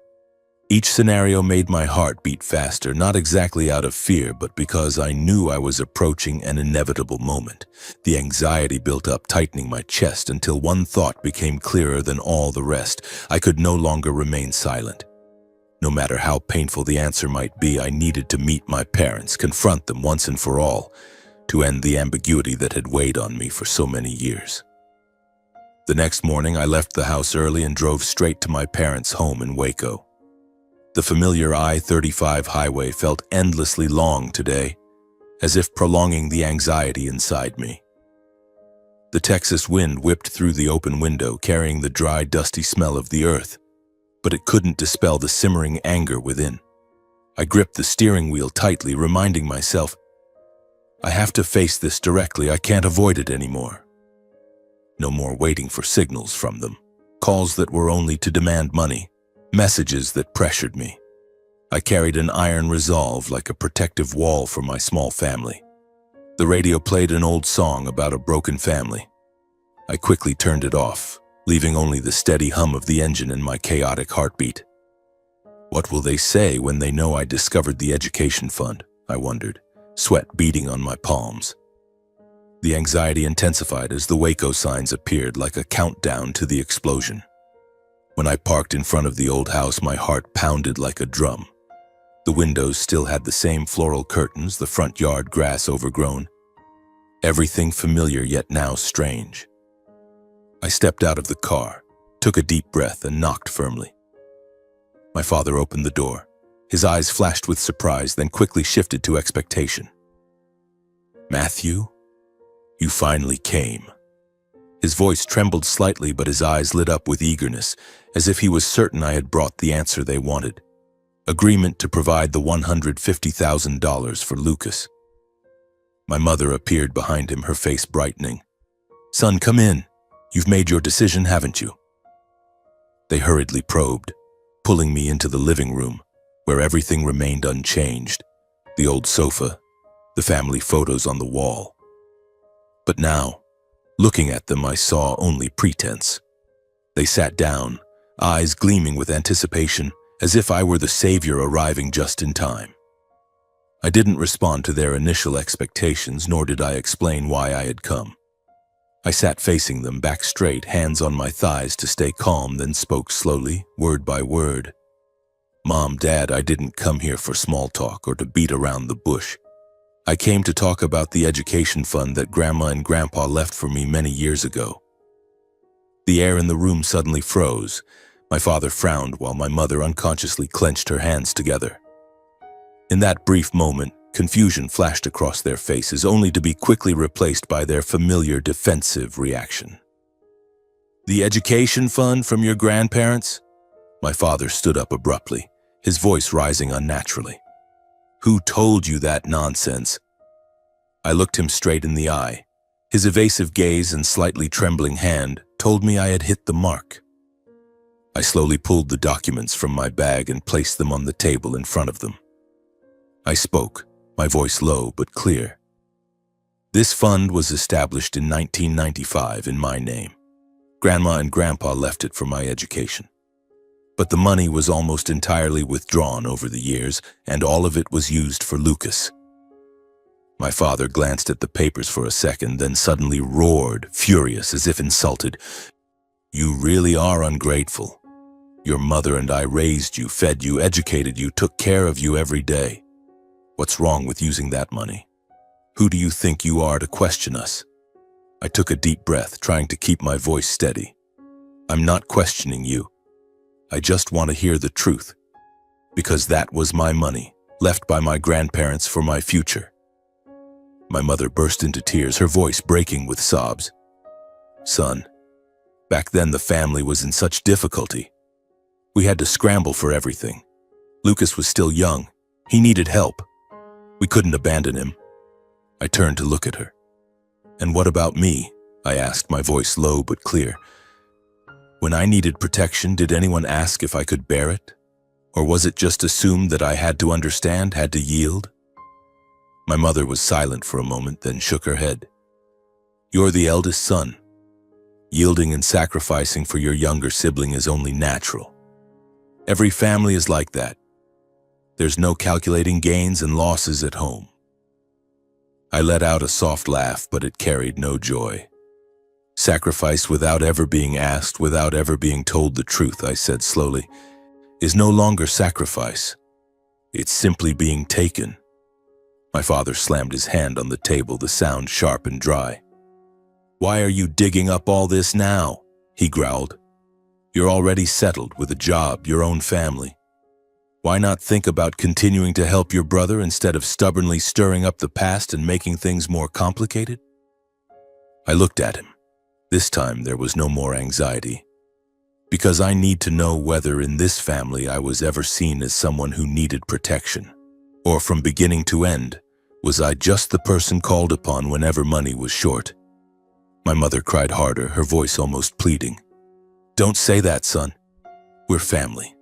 Each scenario made my heart beat faster, not exactly out of fear, but because I knew I was approaching an inevitable moment. The anxiety built up, tightening my chest until one thought became clearer than all the rest. I could no longer remain silent. No matter how painful the answer might be, I needed to meet my parents, confront them once and for all, to end the ambiguity that had weighed on me for so many years. The next morning, I left the house early and drove straight to my parents' home in Waco. The familiar I-35 highway felt endlessly long today, as if prolonging the anxiety inside me. The Texas wind whipped through the open window, carrying the dry, dusty smell of the earth, but it couldn't dispel the simmering anger within. I gripped the steering wheel tightly, reminding myself, I have to face this directly. I can't avoid it anymore. No more waiting for signals from them, calls that were only to demand money, messages that pressured me. I carried an iron resolve like a protective wall for my small family. The radio played an old song about a broken family. I quickly turned it off, leaving only the steady hum of the engine in my chaotic heartbeat. What will they say when they know I discovered the education fund? I wondered, sweat beading on my palms. The anxiety intensified as the Waco signs appeared like a countdown to the explosion. When I parked in front of the old house, my heart pounded like a drum. The windows still had the same floral curtains, the front yard grass overgrown. Everything familiar yet now strange. I stepped out of the car, took a deep breath, and knocked firmly. My father opened the door. His eyes flashed with surprise, then quickly shifted to expectation. "Matthew, you finally came." His voice trembled slightly, but his eyes lit up with eagerness, as if he was certain I had brought the answer they wanted. Agreement to provide the $150,000 for Lucas. My mother appeared behind him, her face brightening. "Son, come in. You've made your decision, haven't you?" They hurriedly probed, pulling me into the living room, where everything remained unchanged. The old sofa, the family photos on the wall. But now, looking at them, I saw only pretense. They sat down, eyes gleaming with anticipation, as if I were the savior arriving just in time. I didn't respond to their initial expectations, nor did I explain why I had come. I sat facing them, back straight, hands on my thighs to stay calm, then spoke slowly, word by word. "Mom, Dad, I didn't come here for small talk or to beat around the bush. I came to talk about the education fund that Grandma and Grandpa left for me many years ago." The air in the room suddenly froze. My father frowned while my mother unconsciously clenched her hands together. In that brief moment, confusion flashed across their faces, only to be quickly replaced by their familiar defensive reaction. "The education fund from your grandparents?" My father stood up abruptly, his voice rising unnaturally. "Who told you that nonsense?" I looked him straight in the eye. His evasive gaze and slightly trembling hand told me I had hit the mark. I slowly pulled the documents from my bag and placed them on the table in front of them. I spoke, my voice low but clear. "This fund was established in 1995 in my name. Grandma and Grandpa left it for my education. But the money was almost entirely withdrawn over the years, and all of it was used for Lucas." My father glanced at the papers for a second, then suddenly roared, furious, as if insulted. "You really are ungrateful. Your mother and I raised you, fed you, educated you, took care of you every day. What's wrong with using that money? Who do you think you are to question us?" I took a deep breath, trying to keep my voice steady. "I'm not questioning you. I just want to hear the truth, because that was my money, left by my grandparents for my future." My mother burst into tears, her voice breaking with sobs. "Son, back then the family was in such difficulty. We had to scramble for everything. Lucas was still young. He needed help. We couldn't abandon him." I turned to look at her. "And what about me?" I asked, my voice low but clear. "When I needed protection, did anyone ask if I could bear it? Or was it just assumed that I had to understand, had to yield?" My mother was silent for a moment, then shook her head. "You're the eldest son. Yielding and sacrificing for your younger sibling is only natural. Every family is like that. There's no calculating gains and losses at home. I let out a soft laugh, but it carried no joy. Sacrifice without ever being asked, without ever being told the truth, I said slowly, is no longer sacrifice. It's simply being taken. My father slammed his hand on the table, the sound sharp and dry. "Why are you digging up all this now?" he growled. "You're already settled with a job, your own family. Why not think about continuing to help your brother instead of stubbornly stirring up the past and making things more complicated?" I looked at him. This time there was no more anxiety. Because I need to know whether in this family I was ever seen as someone who needed protection. Or from beginning to end, was I just the person called upon whenever money was short? My mother cried harder, her voice almost pleading. "Don't say that, son. We're family.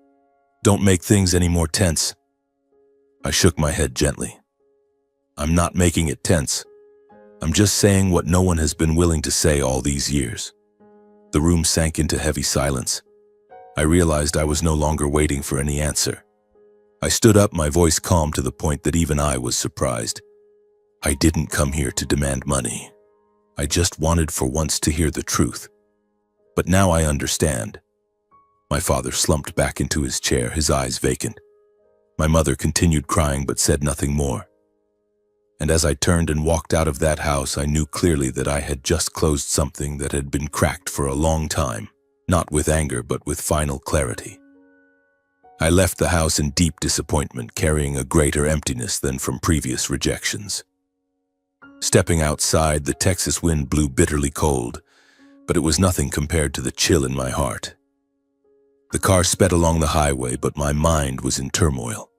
Don't make things any more tense." I shook my head gently. "I'm not making it tense. I'm just saying what no one has been willing to say all these years." The room sank into heavy silence. I realized I was no longer waiting for any answer. I stood up, my voice calm to the point that even I was surprised. "I didn't come here to demand money. I just wanted for once to hear the truth. But now I understand." My father slumped back into his chair, his eyes vacant. My mother continued crying but said nothing more. And as I turned and walked out of that house, I knew clearly that I had just closed something that had been cracked for a long time, not with anger but with final clarity. I left the house in deep disappointment, carrying a greater emptiness than from previous rejections. Stepping outside, the Texas wind blew bitterly cold, but it was nothing compared to the chill in my heart. The car sped along the highway, but my mind was in turmoil.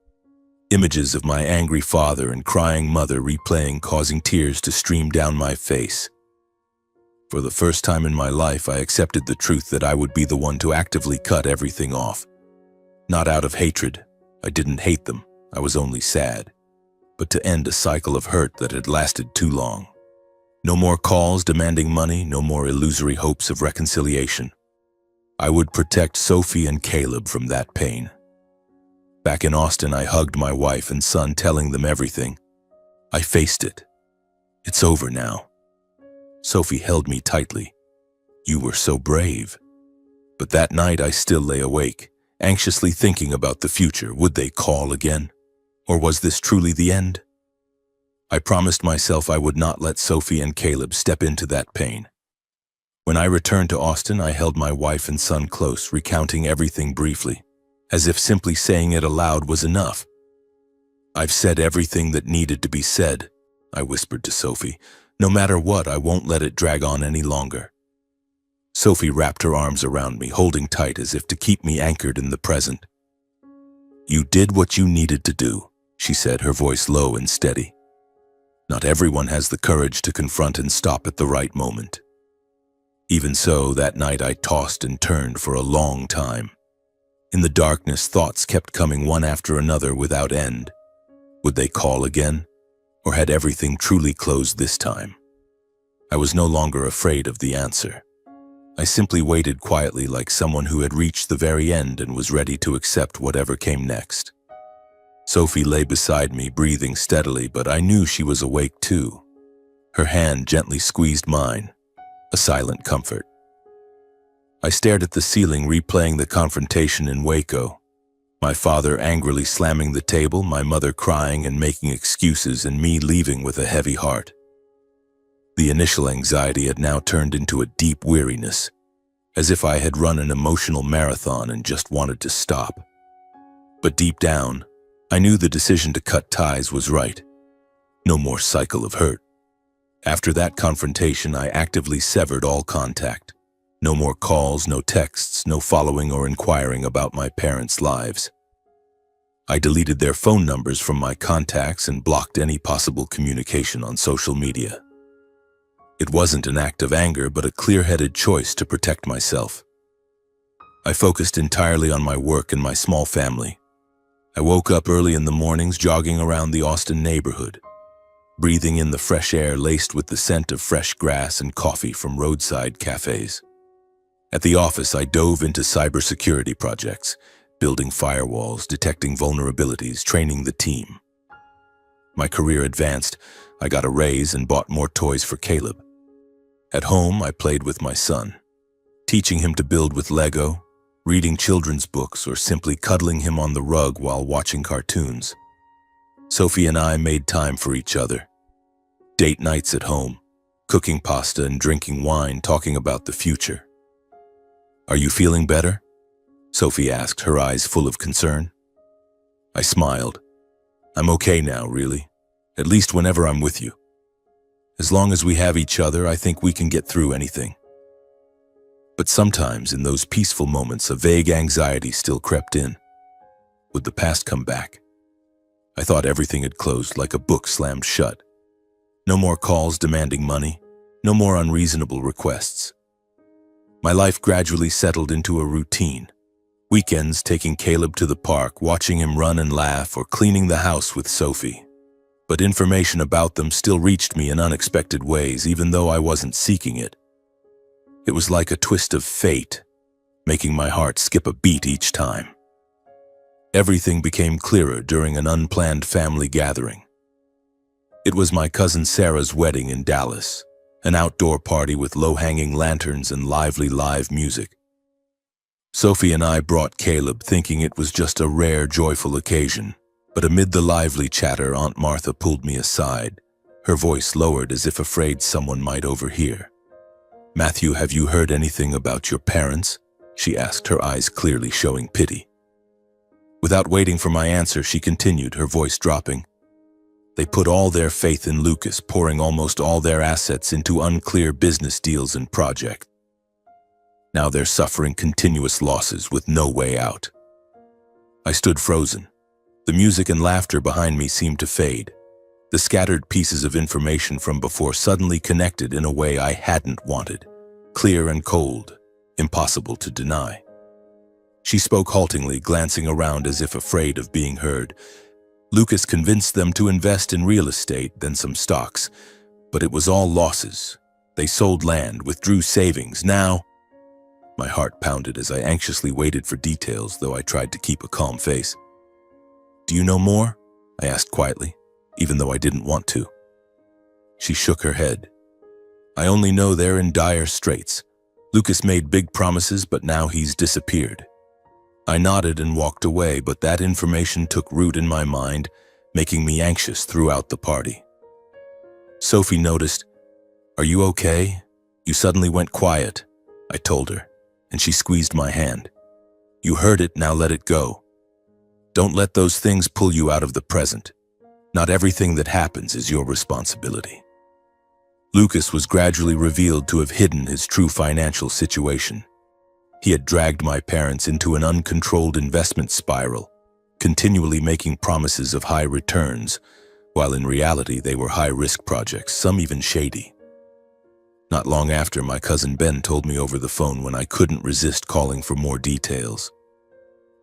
Images of my angry father and crying mother replaying, causing tears to stream down my face. For the first time in my life, I accepted the truth that I would be the one to actively cut everything off. Not out of hatred. I didn't hate them. I was only sad. But to end a cycle of hurt that had lasted too long. No more calls demanding money, no more illusory hopes of reconciliation. I would protect Sophie and Caleb from that pain. Back in Austin, I hugged my wife and son, telling them everything. I faced it. "It's over now." Sophie held me tightly. "You were so brave." But that night I still lay awake, anxiously thinking about the future. Would they call again? Or was this truly the end? I promised myself I would not let Sophie and Caleb step into that pain. When I returned to Austin, I held my wife and son close, recounting everything briefly, as if simply saying it aloud was enough. "I've said everything that needed to be said," I whispered to Sophie. "No matter what, I won't let it drag on any longer." Sophie wrapped her arms around me, holding tight as if to keep me anchored in the present. "You did what you needed to do," she said, her voice low and steady. "Not everyone has the courage to confront and stop at the right moment." Even so, that night I tossed and turned for a long time. In the darkness, thoughts kept coming one after another without end. Would they call again? Or had everything truly closed this time? I was no longer afraid of the answer. I simply waited quietly, like someone who had reached the very end and was ready to accept whatever came next. Sophie lay beside me, breathing steadily, but I knew she was awake too. Her hand gently squeezed mine, a silent comfort. I stared at the ceiling, replaying the confrontation in Waco. My father angrily slamming the table, my mother crying and making excuses, and me leaving with a heavy heart. The initial anxiety had now turned into a deep weariness, as if I had run an emotional marathon and just wanted to stop. But deep down, I knew the decision to cut ties was right. No more cycle of hurt. After that confrontation, I actively severed all contact. No more calls, no texts, no following or inquiring about my parents' lives. I deleted their phone numbers from my contacts and blocked any possible communication on social media. It wasn't an act of anger, but a clear-headed choice to protect myself. I focused entirely on my work and my small family. I woke up early in the mornings, jogging around the Austin neighborhood, breathing in the fresh air laced with the scent of fresh grass and coffee from roadside cafes. At the office, I dove into cybersecurity projects, building firewalls, detecting vulnerabilities, training the team. My career advanced. I got a raise and bought more toys for Caleb. At home, I played with my son, teaching him to build with Lego, reading children's books, or simply cuddling him on the rug while watching cartoons. Sophie and I made time for each other. Date nights at home, cooking pasta and drinking wine, talking about the future. "Are you feeling better?" Sophie asked, her eyes full of concern. I smiled. "I'm okay now, really. At least whenever I'm with you. As long as we have each other, I think we can get through anything." But sometimes, in those peaceful moments, a vague anxiety still crept in. Would the past come back? I thought everything had closed, like a book slammed shut. No more calls demanding money, no more unreasonable requests. My life gradually settled into a routine. Weekends taking Caleb to the park, watching him run and laugh, or cleaning the house with Sophie. But information about them still reached me in unexpected ways, even though I wasn't seeking it. It was like a twist of fate, making my heart skip a beat each time. Everything became clearer during an unplanned family gathering. It was my cousin Sarah's wedding in Dallas, an outdoor party with low-hanging lanterns and lively live music. Sophie and I brought Caleb, thinking it was just a rare, joyful occasion. But amid the lively chatter, Aunt Martha pulled me aside, her voice lowered as if afraid someone might overhear. "Matthew, have you heard anything about your parents?" she asked, her eyes clearly showing pity. Without waiting for my answer, she continued, her voice dropping. "They put all their faith in Lucas, pouring almost all their assets into unclear business deals and projects. Now they're suffering continuous losses with no way out." I stood frozen. The music and laughter behind me seemed to fade. The scattered pieces of information from before suddenly connected in a way I hadn't wanted. Clear and cold, impossible to deny. She spoke haltingly, glancing around as if afraid of being heard. "Lucas convinced them to invest in real estate, then some stocks. But it was all losses. They sold land, withdrew savings. Now—" My heart pounded as I anxiously waited for details, though I tried to keep a calm face. "Do you know more?" I asked quietly, even though I didn't want to. She shook her head. "I only know they're in dire straits. Lucas made big promises, but now he's disappeared." I nodded and walked away, but that information took root in my mind, making me anxious throughout the party. Sophie noticed. "Are you okay? You suddenly went quiet," I told her, and she squeezed my hand. "You heard it, now let it go. Don't let those things pull you out of the present. Not everything that happens is your responsibility." Lucas was gradually revealed to have hidden his true financial situation. He had dragged my parents into an uncontrolled investment spiral, continually making promises of high returns, while in reality they were high-risk projects, some even shady. Not long after, my cousin Ben told me over the phone when I couldn't resist calling for more details.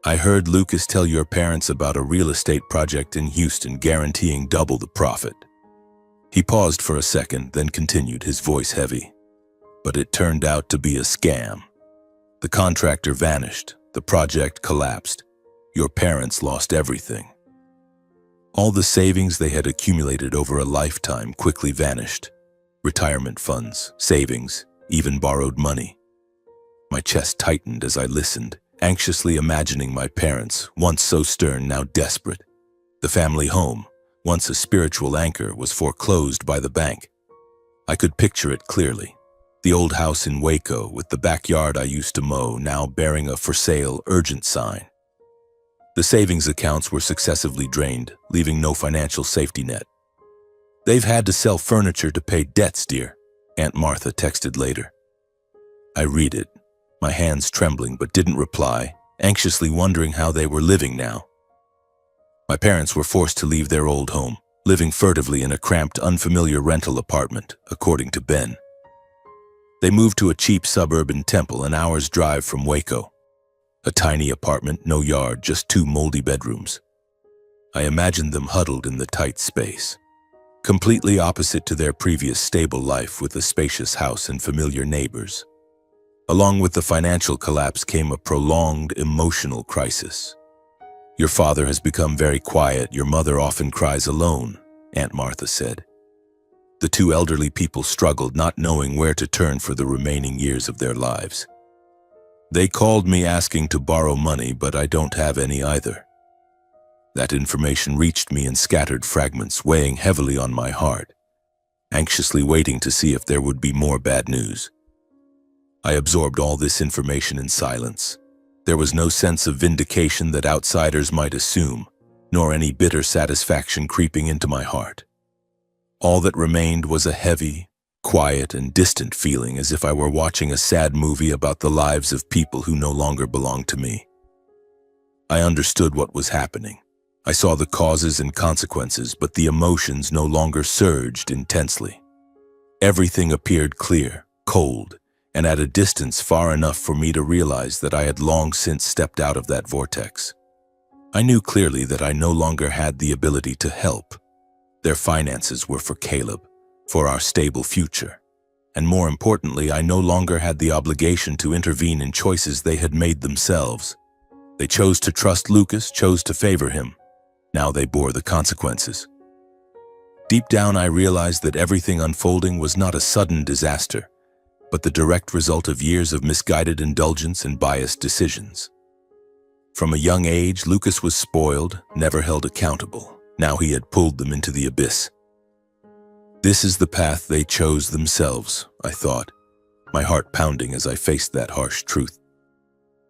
"I heard Lucas tell your parents about a real estate project in Houston guaranteeing double the profit." He paused for a second, then continued, his voice heavy. "But it turned out to be a scam. The contractor vanished, the project collapsed. Your parents lost everything. All the savings they had accumulated over a lifetime quickly vanished. Retirement funds, savings, even borrowed money." My chest tightened as I listened, anxiously imagining my parents, once so stern, now desperate. The family home, once a spiritual anchor, was foreclosed by the bank. I could picture it clearly. The old house in Waco, with the backyard I used to mow, now bearing a "for sale, urgent" sign. The savings accounts were successively drained, leaving no financial safety net. "They've had to sell furniture to pay debts, dear," Aunt Martha texted later. I read it, my hands trembling, but didn't reply, anxiously wondering how they were living now. My parents were forced to leave their old home, living furtively in a cramped, unfamiliar rental apartment, according to Ben. They moved to a cheap suburb in Temple, an hour's drive from Waco. A tiny apartment, no yard, just 2 moldy bedrooms. I imagined them huddled in the tight space, completely opposite to their previous stable life with a spacious house and familiar neighbors. Along with the financial collapse came a prolonged emotional crisis. "Your father has become very quiet. Your mother often cries alone," Aunt Martha said. The two elderly people struggled, not knowing where to turn for the remaining years of their lives. "They called me asking to borrow money, but I don't have any either." That information reached me in scattered fragments, weighing heavily on my heart, anxiously waiting to see if there would be more bad news. I absorbed all this information in silence. There was no sense of vindication that outsiders might assume, nor any bitter satisfaction creeping into my heart. All that remained was a heavy, quiet, and distant feeling, as if I were watching a sad movie about the lives of people who no longer belonged to me. I understood what was happening. I saw the causes and consequences, but the emotions no longer surged intensely. Everything appeared clear, cold, and at a distance far enough for me to realize that I had long since stepped out of that vortex. I knew clearly that I no longer had the ability to help. Their finances were for Caleb, for our stable future. And more importantly, I no longer had the obligation to intervene in choices they had made themselves. They chose to trust Lucas, chose to favor him. Now they bore the consequences. Deep down, I realized that everything unfolding was not a sudden disaster, but the direct result of years of misguided indulgence and biased decisions. From a young age, Lucas was spoiled, never held accountable. Now he had pulled them into the abyss. This is the path they chose themselves, I thought, my heart pounding as I faced that harsh truth.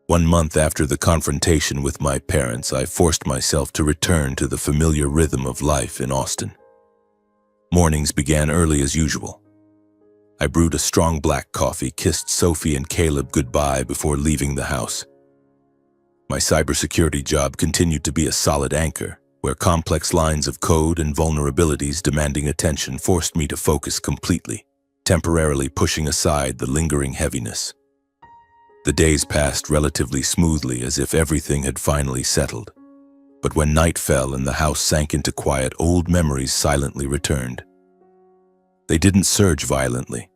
1 month after the confrontation with my parents, I forced myself to return to the familiar rhythm of life in Austin. Mornings began early as usual. I brewed a strong black coffee, kissed Sophie and Caleb goodbye before leaving the house. My cybersecurity job continued to be a solid anchor, where complex lines of code and vulnerabilities demanding attention forced me to focus completely, temporarily pushing aside the lingering heaviness. The days passed relatively smoothly, as if everything had finally settled. But when night fell and the house sank into quiet, old memories silently returned. They didn't surge violently,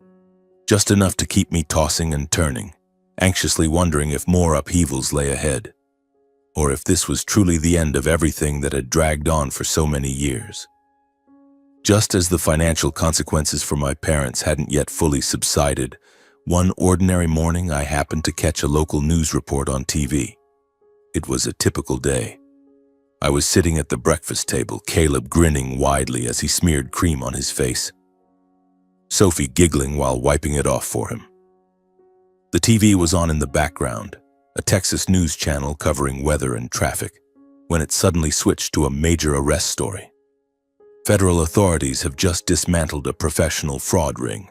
just enough to keep me tossing and turning, anxiously wondering if more upheavals lay ahead, or if this was truly the end of everything that had dragged on for so many years. Just as the financial consequences for my parents hadn't yet fully subsided, one ordinary morning I happened to catch a local news report on TV. It was a typical day. I was sitting at the breakfast table, Caleb grinning widely as he smeared cream on his face, Sophie giggling while wiping it off for him. The TV was on in the background, a Texas news channel covering weather and traffic, when it suddenly switched to a major arrest story. Federal authorities have just dismantled a professional fraud ring,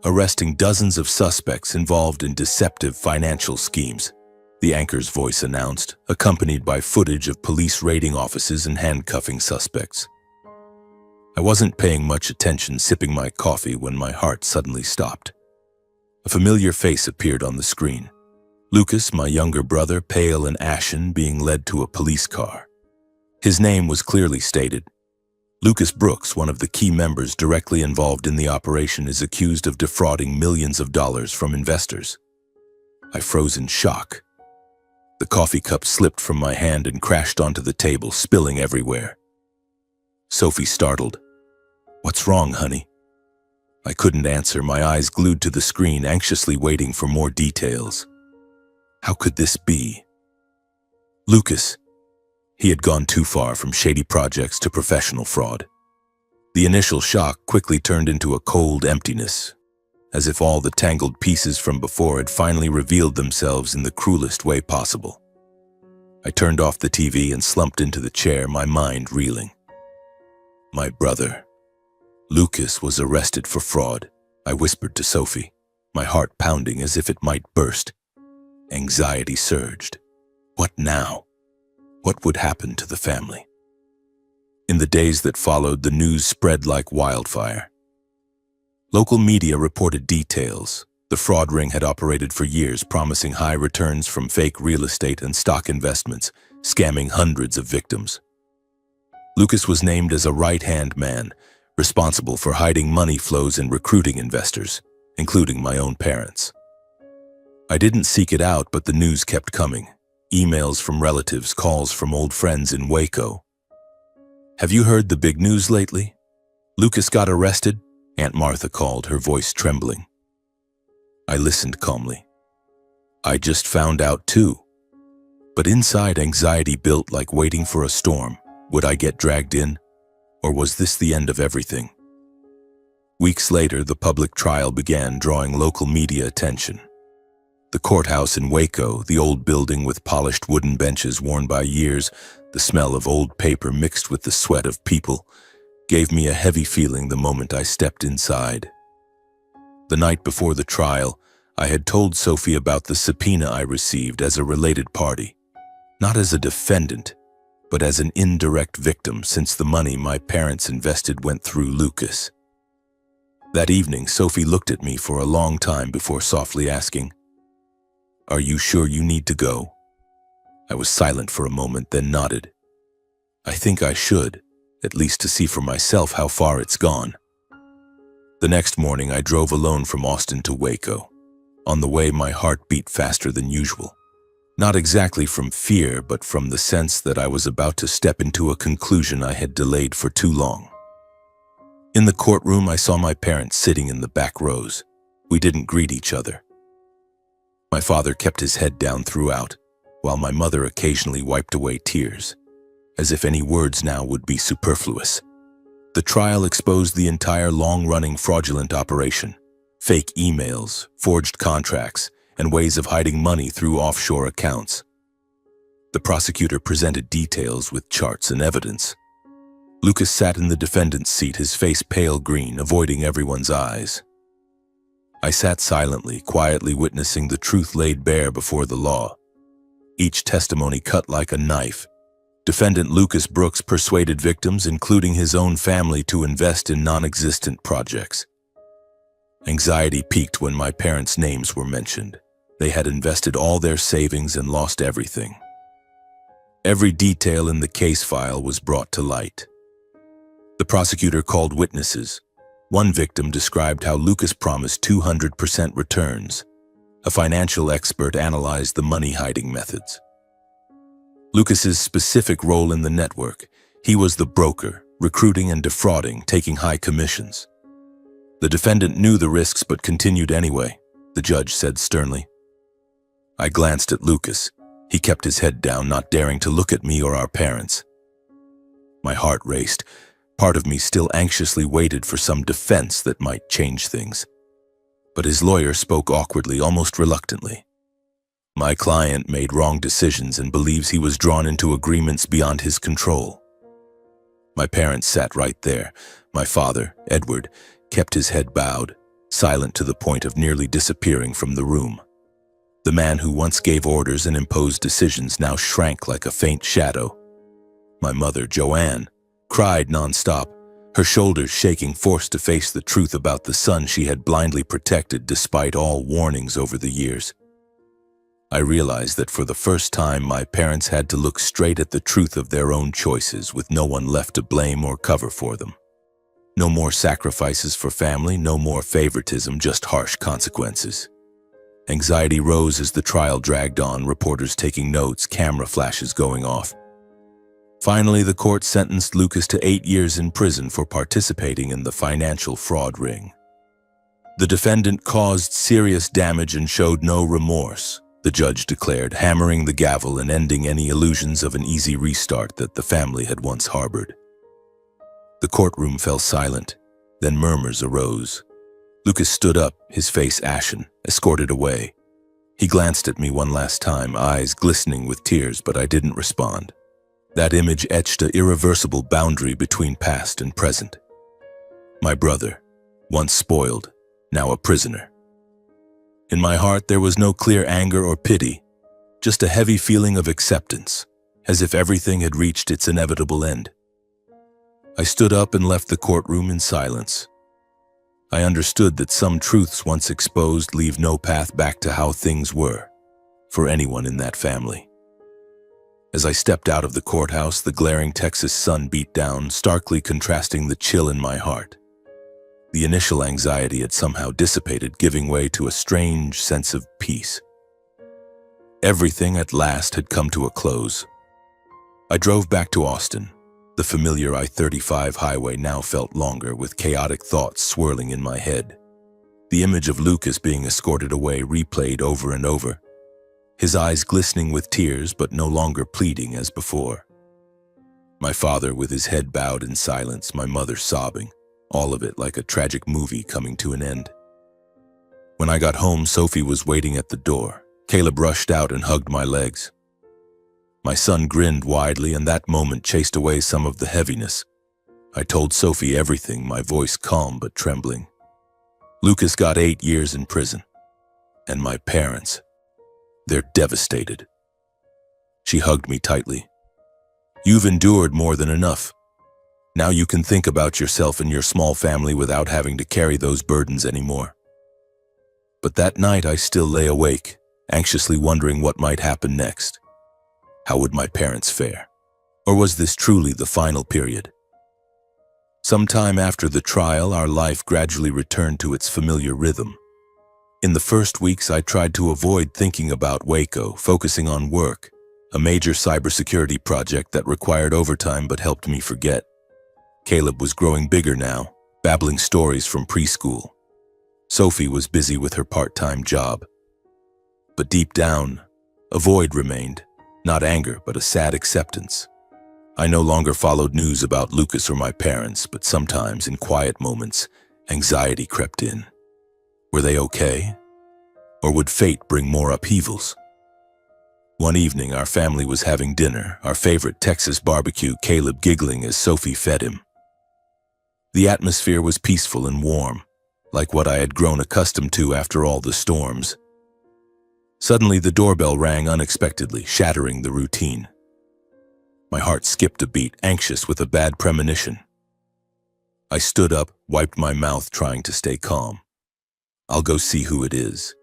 arresting dozens of suspects involved in deceptive financial schemes, the anchor's voice announced, accompanied by footage of police raiding offices and handcuffing suspects. I wasn't paying much attention, sipping my coffee, when my heart suddenly stopped. A familiar face appeared on the screen. Lucas, my younger brother, pale and ashen, being led to a police car. His name was clearly stated. Lucas Brooks, one of the key members directly involved in the operation, is accused of defrauding millions of dollars from investors. I froze in shock. The coffee cup slipped from my hand and crashed onto the table, spilling everywhere. Sophie startled. "What's wrong, honey?" I couldn't answer, my eyes glued to the screen, anxiously waiting for more details. How could this be? Lucas. He had gone too far from shady projects to professional fraud. The initial shock quickly turned into a cold emptiness, as if all the tangled pieces from before had finally revealed themselves in the cruelest way possible. I turned off the TV and slumped into the chair, my mind reeling. My brother, Lucas, was arrested for fraud, I whispered to Sophie, my heart pounding as if it might burst. Anxiety surged. What now? What would happen to the family? In the days that followed, the news spread like wildfire. Local media reported details. The fraud ring had operated for years, promising high returns from fake real estate and stock investments, scamming hundreds of victims. Lucas was named as a right-hand man, responsible for hiding money flows and recruiting investors, including my own parents. I didn't seek it out, but the news kept coming. Emails from relatives, calls from old friends in Waco. "Have you heard the big news lately? Lucas got arrested?" Aunt Martha called, her voice trembling. I listened calmly. I just found out too. But inside, anxiety built like waiting for a storm. Would I get dragged in? Or was this the end of everything? Weeks later, the public trial began, drawing local media attention. The courthouse in Waco, the old building with polished wooden benches worn by years, the smell of old paper mixed with the sweat of people, gave me a heavy feeling the moment I stepped inside. The night before the trial, I had told Sophie about the subpoena I received as a related party, not as a defendant, but as an indirect victim, since the money my parents invested went through Lucas. That evening, Sophie looked at me for a long time before softly asking, "Are you sure you need to go?" I was silent for a moment, then nodded. "I think I should, at least to see for myself how far it's gone." The next morning, I drove alone from Austin to Waco. On the way, my heart beat faster than usual. Not exactly from fear, but from the sense that I was about to step into a conclusion I had delayed for too long. In the courtroom, I saw my parents sitting in the back rows. We didn't greet each other. My father kept his head down throughout, while my mother occasionally wiped away tears, as if any words now would be superfluous. The trial exposed the entire long-running fraudulent operation: fake emails, forged contracts, and ways of hiding money through offshore accounts. The prosecutor presented details with charts and evidence. Lucas sat in the defendant's seat, his face pale green, avoiding everyone's eyes. I sat silently, quietly witnessing the truth laid bare before the law. Each testimony cut like a knife. Defendant Lucas Brooks persuaded victims, including his own family, to invest in non-existent projects. Anxiety peaked when my parents' names were mentioned. They had invested all their savings and lost everything. Every detail in the case file was brought to light. The prosecutor called witnesses. One victim described how Lucas promised 200% returns. A financial expert analyzed the money-hiding methods. Lucas's specific role in the network: he was the broker, recruiting and defrauding, taking high commissions. The defendant knew the risks but continued anyway, the judge said sternly. I glanced at Lucas. He kept his head down, not daring to look at me or our parents. My heart raced. Part of me still anxiously waited for some defense that might change things. But his lawyer spoke awkwardly, almost reluctantly. My client made wrong decisions and believes he was drawn into agreements beyond his control. My parents sat right there. My father, Edward, kept his head bowed, silent to the point of nearly disappearing from the room. The man who once gave orders and imposed decisions now shrank like a faint shadow. My mother, Joanne, cried nonstop, her shoulders shaking, forced to face the truth about the son she had blindly protected despite all warnings over the years. I realized that for the first time my parents had to look straight at the truth of their own choices, with no one left to blame or cover for them. No more sacrifices for family, no more favoritism, just harsh consequences. Anxiety rose as the trial dragged on, reporters taking notes, camera flashes going off. Finally, the court sentenced Lucas to 8 years in prison for participating in the financial fraud ring. The defendant caused serious damage and showed no remorse, the judge declared, hammering the gavel and ending any illusions of an easy restart that the family had once harbored. The courtroom fell silent, then murmurs arose. Lucas stood up, his face ashen, escorted away. He glanced at me one last time, eyes glistening with tears, but I didn't respond. That image etched an irreversible boundary between past and present. My brother, once spoiled, now a prisoner. In my heart there was no clear anger or pity, just a heavy feeling of acceptance, as if everything had reached its inevitable end. I stood up and left the courtroom in silence. I understood that some truths once exposed leave no path back to how things were, for anyone in that family. As I stepped out of the courthouse, the glaring Texas sun beat down, starkly contrasting the chill in my heart. The initial anxiety had somehow dissipated, giving way to a strange sense of peace. Everything at last had come to a close. I drove back to Austin. The familiar I-35 highway now felt longer, with chaotic thoughts swirling in my head. The image of Lucas being escorted away replayed over and over, his eyes glistening with tears but no longer pleading as before. My father with his head bowed in silence, my mother sobbing, all of it like a tragic movie coming to an end. When I got home, Sophie was waiting at the door. Caleb rushed out and hugged my legs. My son grinned widely, and that moment chased away some of the heaviness. I told Sophie everything, my voice calm but trembling. Lucas got 8 years in prison. And my parents, they're devastated. She hugged me tightly. You've endured more than enough. Now you can think about yourself and your small family without having to carry those burdens anymore. But that night I still lay awake, anxiously wondering what might happen next. How would my parents fare? Or was this truly the final period? Sometime after the trial, our life gradually returned to its familiar rhythm. In the first weeks, I tried to avoid thinking about Waco, focusing on work, a major cybersecurity project that required overtime but helped me forget. Caleb was growing bigger now, babbling stories from preschool. Sophie was busy with her part-time job. But deep down, a void remained, not anger, but a sad acceptance. I no longer followed news about Lucas or my parents, but sometimes, in quiet moments, anxiety crept in. Were they okay? Or would fate bring more upheavals? One evening, our family was having dinner, our favorite Texas barbecue, Caleb giggling as Sophie fed him. The atmosphere was peaceful and warm, like what I had grown accustomed to after all the storms. Suddenly, the doorbell rang unexpectedly, shattering the routine. My heart skipped a beat, anxious with a bad premonition. I stood up, wiped my mouth, trying to stay calm. I'll go see who it is.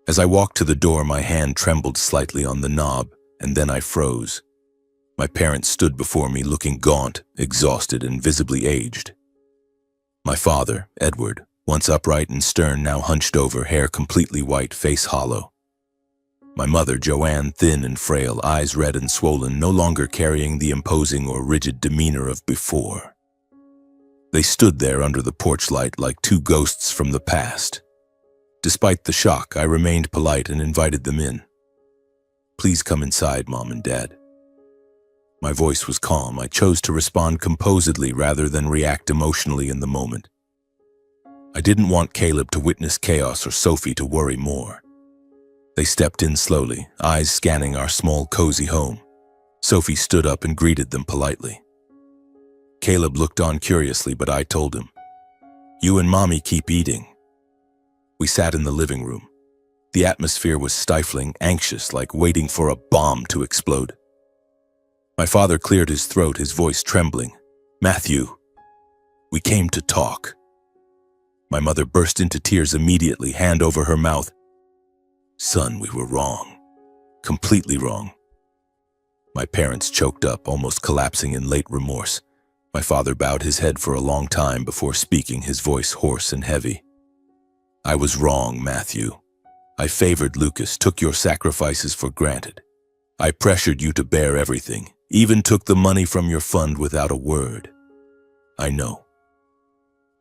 As I walked to the door, my hand trembled slightly on the knob, and then I froze. My parents stood before me, looking gaunt, exhausted, and visibly aged. My father, Edward, once upright and stern, now hunched over, hair completely white, face hollow. My mother, Joanne, thin and frail, eyes red and swollen, no longer carrying the imposing or rigid demeanor of before. They stood there under the porch light like two ghosts from the past. Despite the shock, I remained polite and invited them in. Please come inside, Mom and Dad. My voice was calm. I chose to respond composedly rather than react emotionally in the moment. I didn't want Caleb to witness chaos or Sophie to worry more. They stepped in slowly, eyes scanning our small, cozy home. Sophie stood up and greeted them politely. Caleb looked on curiously, but I told him, "You and Mommy keep eating." We sat in the living room. The atmosphere was stifling, anxious, like waiting for a bomb to explode. My father cleared his throat, his voice trembling. "Matthew, we came to talk." My mother burst into tears immediately, hand over her mouth. "Son, we were wrong. Completely wrong." My parents choked up, almost collapsing in late remorse. My father bowed his head for a long time before speaking, his voice hoarse and heavy. "I was wrong, Matthew. I favored Lucas, took your sacrifices for granted. I pressured you to bear everything, even took the money from your fund without a word. I know.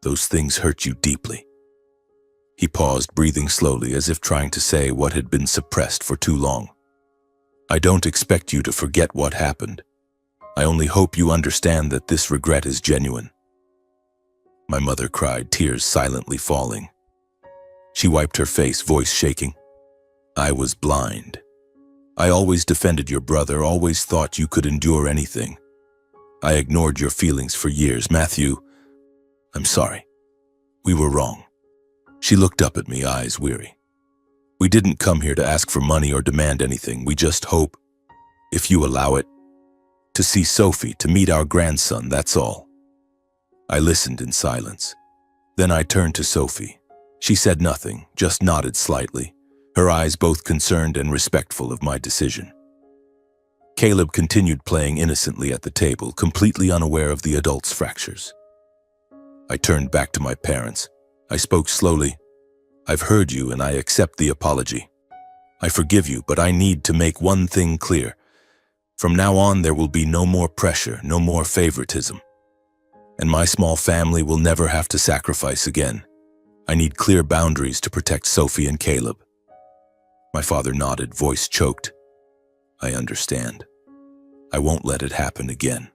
Those things hurt you deeply." He paused, breathing slowly, as if trying to say what had been suppressed for too long. "I don't expect you to forget what happened. I only hope you understand that this regret is genuine." My mother cried, tears silently falling. She wiped her face, voice shaking. "I was blind. I always defended your brother, always thought you could endure anything. I ignored your feelings for years. Matthew, I'm sorry. We were wrong." She looked up at me, eyes weary. "We didn't come here to ask for money or demand anything. We just hope, if you allow it, to see Sophie, to meet our grandson, that's all." I listened in silence. Then I turned to Sophie. She said nothing, just nodded slightly, her eyes both concerned and respectful of my decision. Caleb continued playing innocently at the table, completely unaware of the adult's fractures. I turned back to my parents. I spoke slowly. "I've heard you and I accept the apology. I forgive you, but I need to make one thing clear. From now on, there will be no more pressure, no more favoritism. And my small family will never have to sacrifice again. I need clear boundaries to protect Sophie and Caleb." My father nodded, voice choked. "I understand. I won't let it happen again."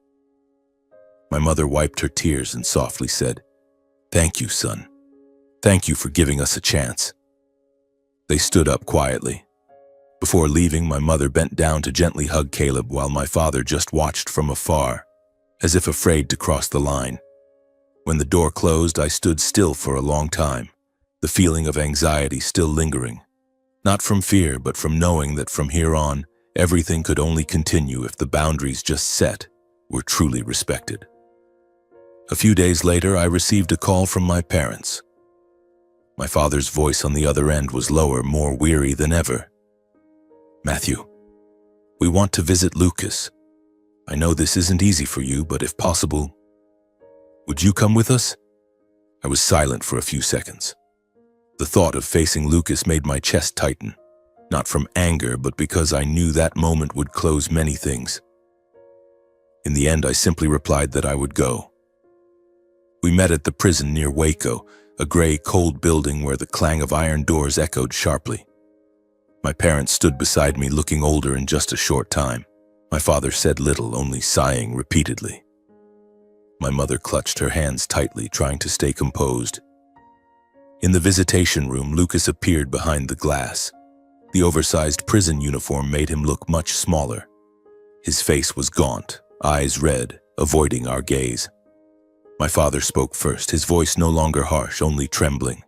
My mother wiped her tears and softly said, "Thank you, son. Thank you for giving us a chance." They stood up quietly. Before leaving, my mother bent down to gently hug Caleb while my father just watched from afar, as if afraid to cross the line. When the door closed, I stood still for a long time, the feeling of anxiety still lingering. Not from fear, but from knowing that from here on, everything could only continue if the boundaries just set were truly respected. A few days later, I received a call from my parents. My father's voice on the other end was lower, more weary than ever. "Matthew, we want to visit Lucas. I know this isn't easy for you, but if possible, would you come with us?" I was silent for a few seconds. The thought of facing Lucas made my chest tighten, not from anger, but because I knew that moment would close many things. In the end, I simply replied that I would go. We met at the prison near Waco, a gray, cold building where the clang of iron doors echoed sharply. My parents stood beside me, looking older in just a short time. My father said little, only sighing repeatedly. My mother clutched her hands tightly, trying to stay composed. In the visitation room, Lucas appeared behind the glass. The oversized prison uniform made him look much smaller. His face was gaunt, eyes red, avoiding our gaze. My father spoke first, his voice no longer harsh, only trembling.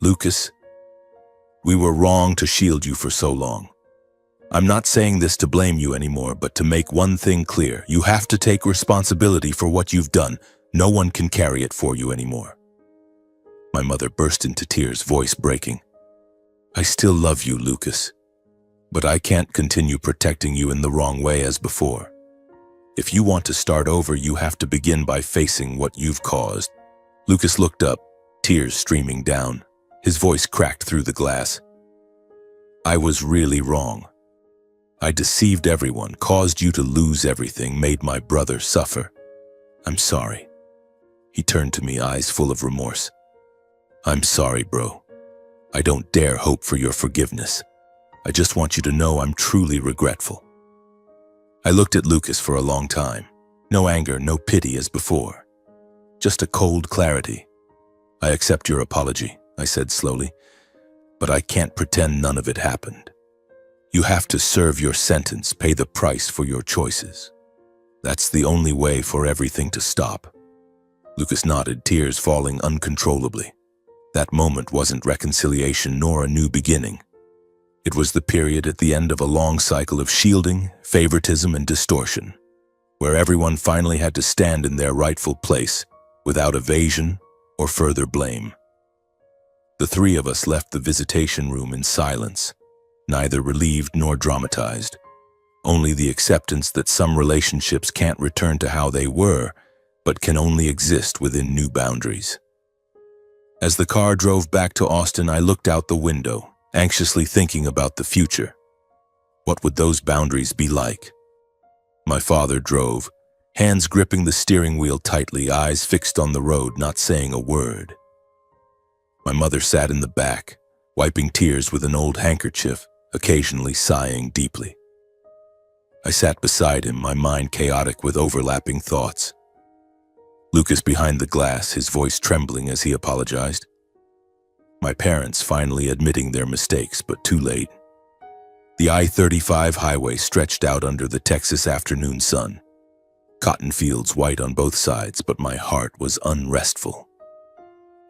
"Lucas, we were wrong to shield you for so long. I'm not saying this to blame you anymore, but to make one thing clear, you have to take responsibility for what you've done. No one can carry it for you anymore." My mother burst into tears, voice breaking. "I still love you, Lucas, but I can't continue protecting you in the wrong way as before. If you want to start over, you have to begin by facing what you've caused." Lucas looked up, tears streaming down. His voice cracked through the glass. "I was really wrong. I deceived everyone, caused you to lose everything, made my brother suffer. I'm sorry." He turned to me, eyes full of remorse. "I'm sorry, bro. I don't dare hope for your forgiveness. I just want you to know I'm truly regretful." I looked at Lucas for a long time. No anger, no pity as before. Just a cold clarity. "I accept your apology," I said slowly, "but I can't pretend none of it happened. You have to serve your sentence, pay the price for your choices. That's the only way for everything to stop." Lucas nodded, tears falling uncontrollably. That moment wasn't reconciliation nor a new beginning. It was the period at the end of a long cycle of shielding, favoritism, and distortion, where everyone finally had to stand in their rightful place, without evasion or further blame. The three of us left the visitation room in silence, neither relieved nor dramatized, only the acceptance that some relationships can't return to how they were, but can only exist within new boundaries. As the car drove back to Austin, I looked out the window, anxiously thinking about the future. What would those boundaries be like? My father drove, hands gripping the steering wheel tightly, eyes fixed on the road, not saying a word. My mother sat in the back, wiping tears with an old handkerchief, occasionally sighing deeply. I sat beside him, my mind chaotic with overlapping thoughts. Lucas behind the glass, his voice trembling as he apologized. My parents finally admitting their mistakes, but too late. The I-35 highway stretched out under the Texas afternoon sun. Cotton fields white on both sides, but my heart was unrestful.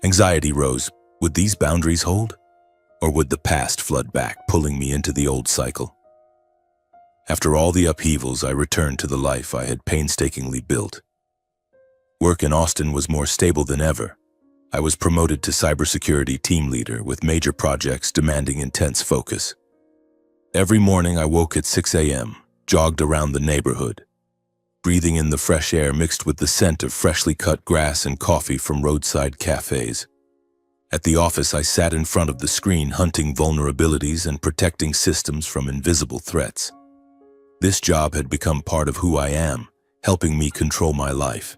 Anxiety rose. Would these boundaries hold? Or would the past flood back, pulling me into the old cycle? After all the upheavals, I returned to the life I had painstakingly built. Work in Austin was more stable than ever. I was promoted to cybersecurity team leader with major projects demanding intense focus. Every morning I woke at 6 a.m., jogged around the neighborhood, breathing in the fresh air mixed with the scent of freshly cut grass and coffee from roadside cafes. At the office, I sat in front of the screen hunting vulnerabilities and protecting systems from invisible threats. This job had become part of who I am, helping me control my life.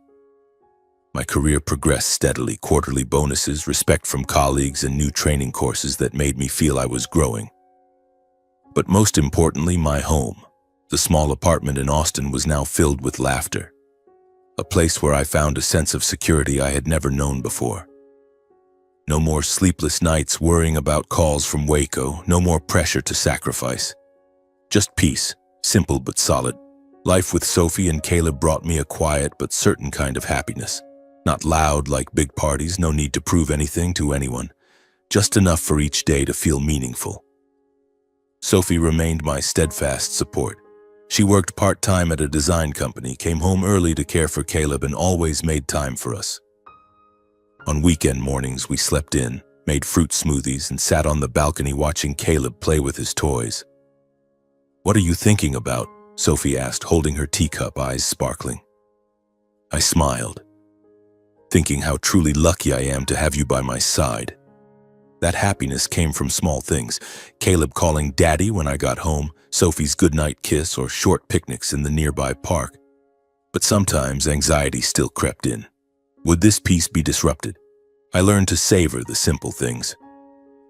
My career progressed steadily, quarterly bonuses, respect from colleagues, and new training courses that made me feel I was growing. But most importantly, my home, the small apartment in Austin, was now filled with laughter. A place where I found a sense of security I had never known before. No more sleepless nights worrying about calls from Waco, no more pressure to sacrifice. Just peace, simple but solid. Life with Sophie and Caleb brought me a quiet but certain kind of happiness. Not loud like big parties, no need to prove anything to anyone. Just enough for each day to feel meaningful. Sophie remained my steadfast support. She worked part-time at a design company, came home early to care for Caleb, and always made time for us. On weekend mornings, we slept in, made fruit smoothies, and sat on the balcony watching Caleb play with his toys. "What are you thinking about?" Sophie asked, holding her teacup, eyes sparkling. I smiled, thinking how truly lucky I am to have you by my side. That happiness came from small things: Caleb calling Daddy when I got home, Sophie's goodnight kiss, or short picnics in the nearby park. But sometimes anxiety still crept in. Would this peace be disrupted? I learned to savor the simple things.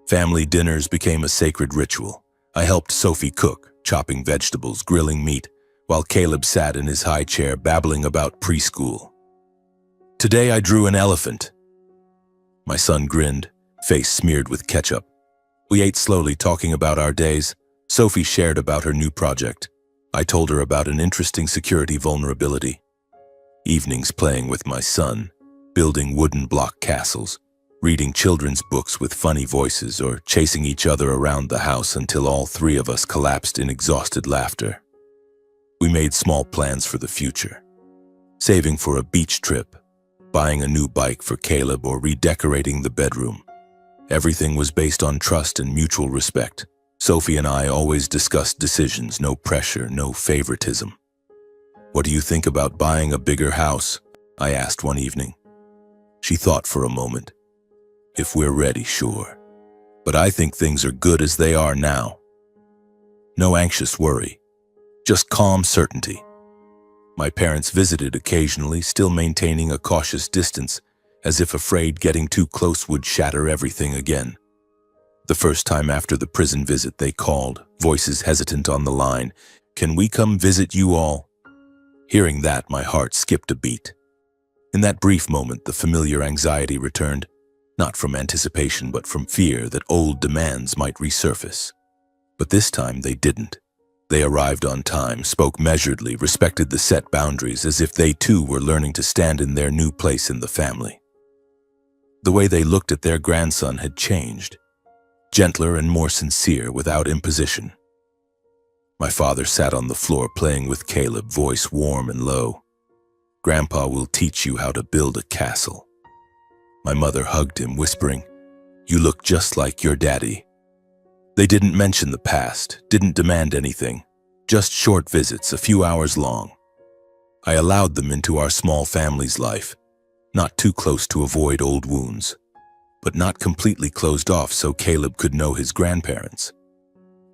Family dinners became a sacred ritual. I helped Sophie cook, chopping vegetables, grilling meat, while Caleb sat in his high chair babbling about preschool. Today I drew an elephant. My son grinned, face smeared with ketchup. We ate slowly, talking about our days. Sophie shared about her new project. I told her about an interesting security vulnerability. Evenings playing with my son, building wooden block castles, reading children's books with funny voices, or chasing each other around the house until all three of us collapsed in exhausted laughter. We made small plans for the future, saving for a beach trip, buying a new bike for Caleb, or redecorating the bedroom. Everything was based on trust and mutual respect. Sophie and I always discussed decisions, no pressure, no favoritism. "What do you think about buying a bigger house?" I asked one evening. She thought for a moment. "If we're ready, sure. But I think things are good as they are now. No anxious worry, just calm certainty." My parents visited occasionally, still maintaining a cautious distance, as if afraid getting too close would shatter everything again. The first time after the prison visit, they called, voices hesitant on the line. "Can we come visit you all?" Hearing that, my heart skipped a beat. In that brief moment, the familiar anxiety returned, not from anticipation but from fear that old demands might resurface. But this time they didn't. They arrived on time, spoke measuredly, respected the set boundaries, as if they too were learning to stand in their new place in the family. The way they looked at their grandson had changed, gentler and more sincere, without imposition. My father sat on the floor playing with Caleb, voice warm and low. "Grandpa will teach you how to build a castle." My mother hugged him, whispering, "You look just like your daddy." They didn't mention the past, didn't demand anything, just short visits, a few hours long. I allowed them into our small family's life, not too close to avoid old wounds, but not completely closed off so Caleb could know his grandparents.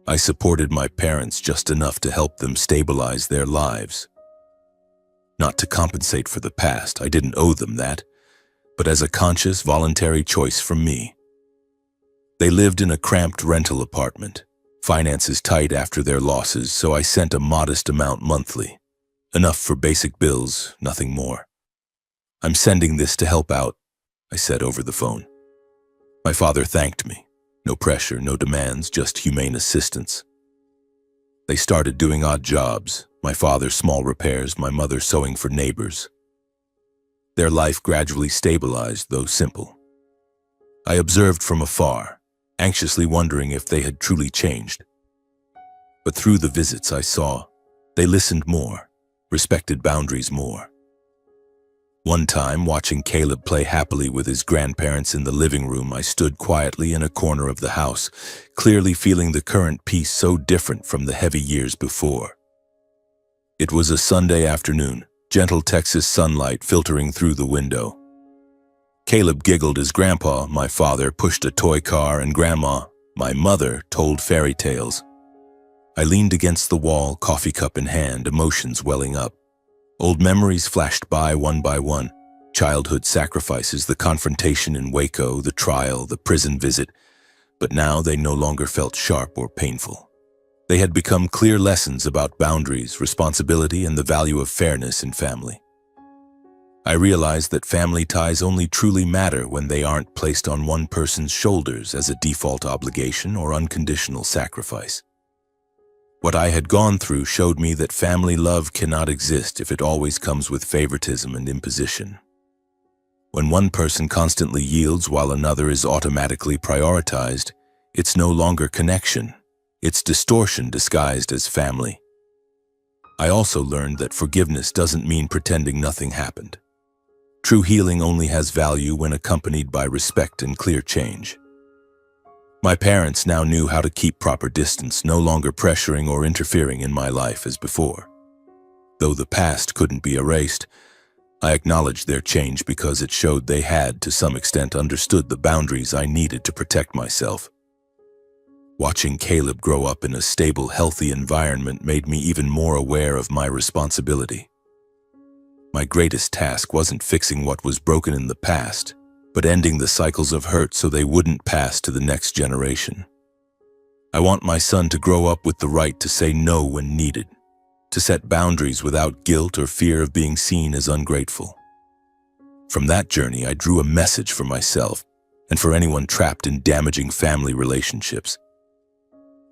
I supported my parents just enough to help them stabilize their lives. Not to compensate for the past, I didn't owe them that, but as a conscious, voluntary choice from me. They lived in a cramped rental apartment, finances tight after their losses, so I sent a modest amount monthly. Enough for basic bills, nothing more. "I'm sending this to help out," I said over the phone. My father thanked me. No pressure, no demands, just humane assistance. They started doing odd jobs, my father small repairs, my mother sewing for neighbors. Their life gradually stabilized, though simple. I observed from afar, anxiously wondering if they had truly changed. But through the visits I saw, they listened more, respected boundaries more. One time, watching Caleb play happily with his grandparents in the living room, I stood quietly in a corner of the house, clearly feeling the current peace so different from the heavy years before. It was a Sunday afternoon, gentle Texas sunlight filtering through the window. Caleb giggled as Grandpa, my father, pushed a toy car and Grandma, my mother, told fairy tales. I leaned against the wall, coffee cup in hand, emotions welling up. Old memories flashed by one. Childhood sacrifices, the confrontation in Waco, the trial, the prison visit. But now they no longer felt sharp or painful. They had become clear lessons about boundaries, responsibility, and the value of fairness in family. I realized that family ties only truly matter when they aren't placed on one person's shoulders as a default obligation or unconditional sacrifice. What I had gone through showed me that family love cannot exist if it always comes with favoritism and imposition. When one person constantly yields while another is automatically prioritized, it's no longer connection. It's distortion disguised as family. I also learned that forgiveness doesn't mean pretending nothing happened. True healing only has value when accompanied by respect and clear change. My parents now knew how to keep proper distance, no longer pressuring or interfering in my life as before. Though the past couldn't be erased, I acknowledged their change because it showed they had, to some extent, understood the boundaries I needed to protect myself. Watching Caleb grow up in a stable, healthy environment made me even more aware of my responsibility. My greatest task wasn't fixing what was broken in the past, but ending the cycles of hurt so they wouldn't pass to the next generation. I want my son to grow up with the right to say no when needed, to set boundaries without guilt or fear of being seen as ungrateful. From that journey, I drew a message for myself and for anyone trapped in damaging family relationships.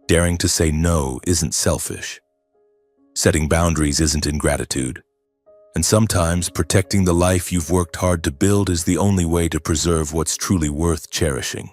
Daring to say no isn't selfish. Setting boundaries isn't ingratitude. And sometimes protecting the life you've worked hard to build is the only way to preserve what's truly worth cherishing.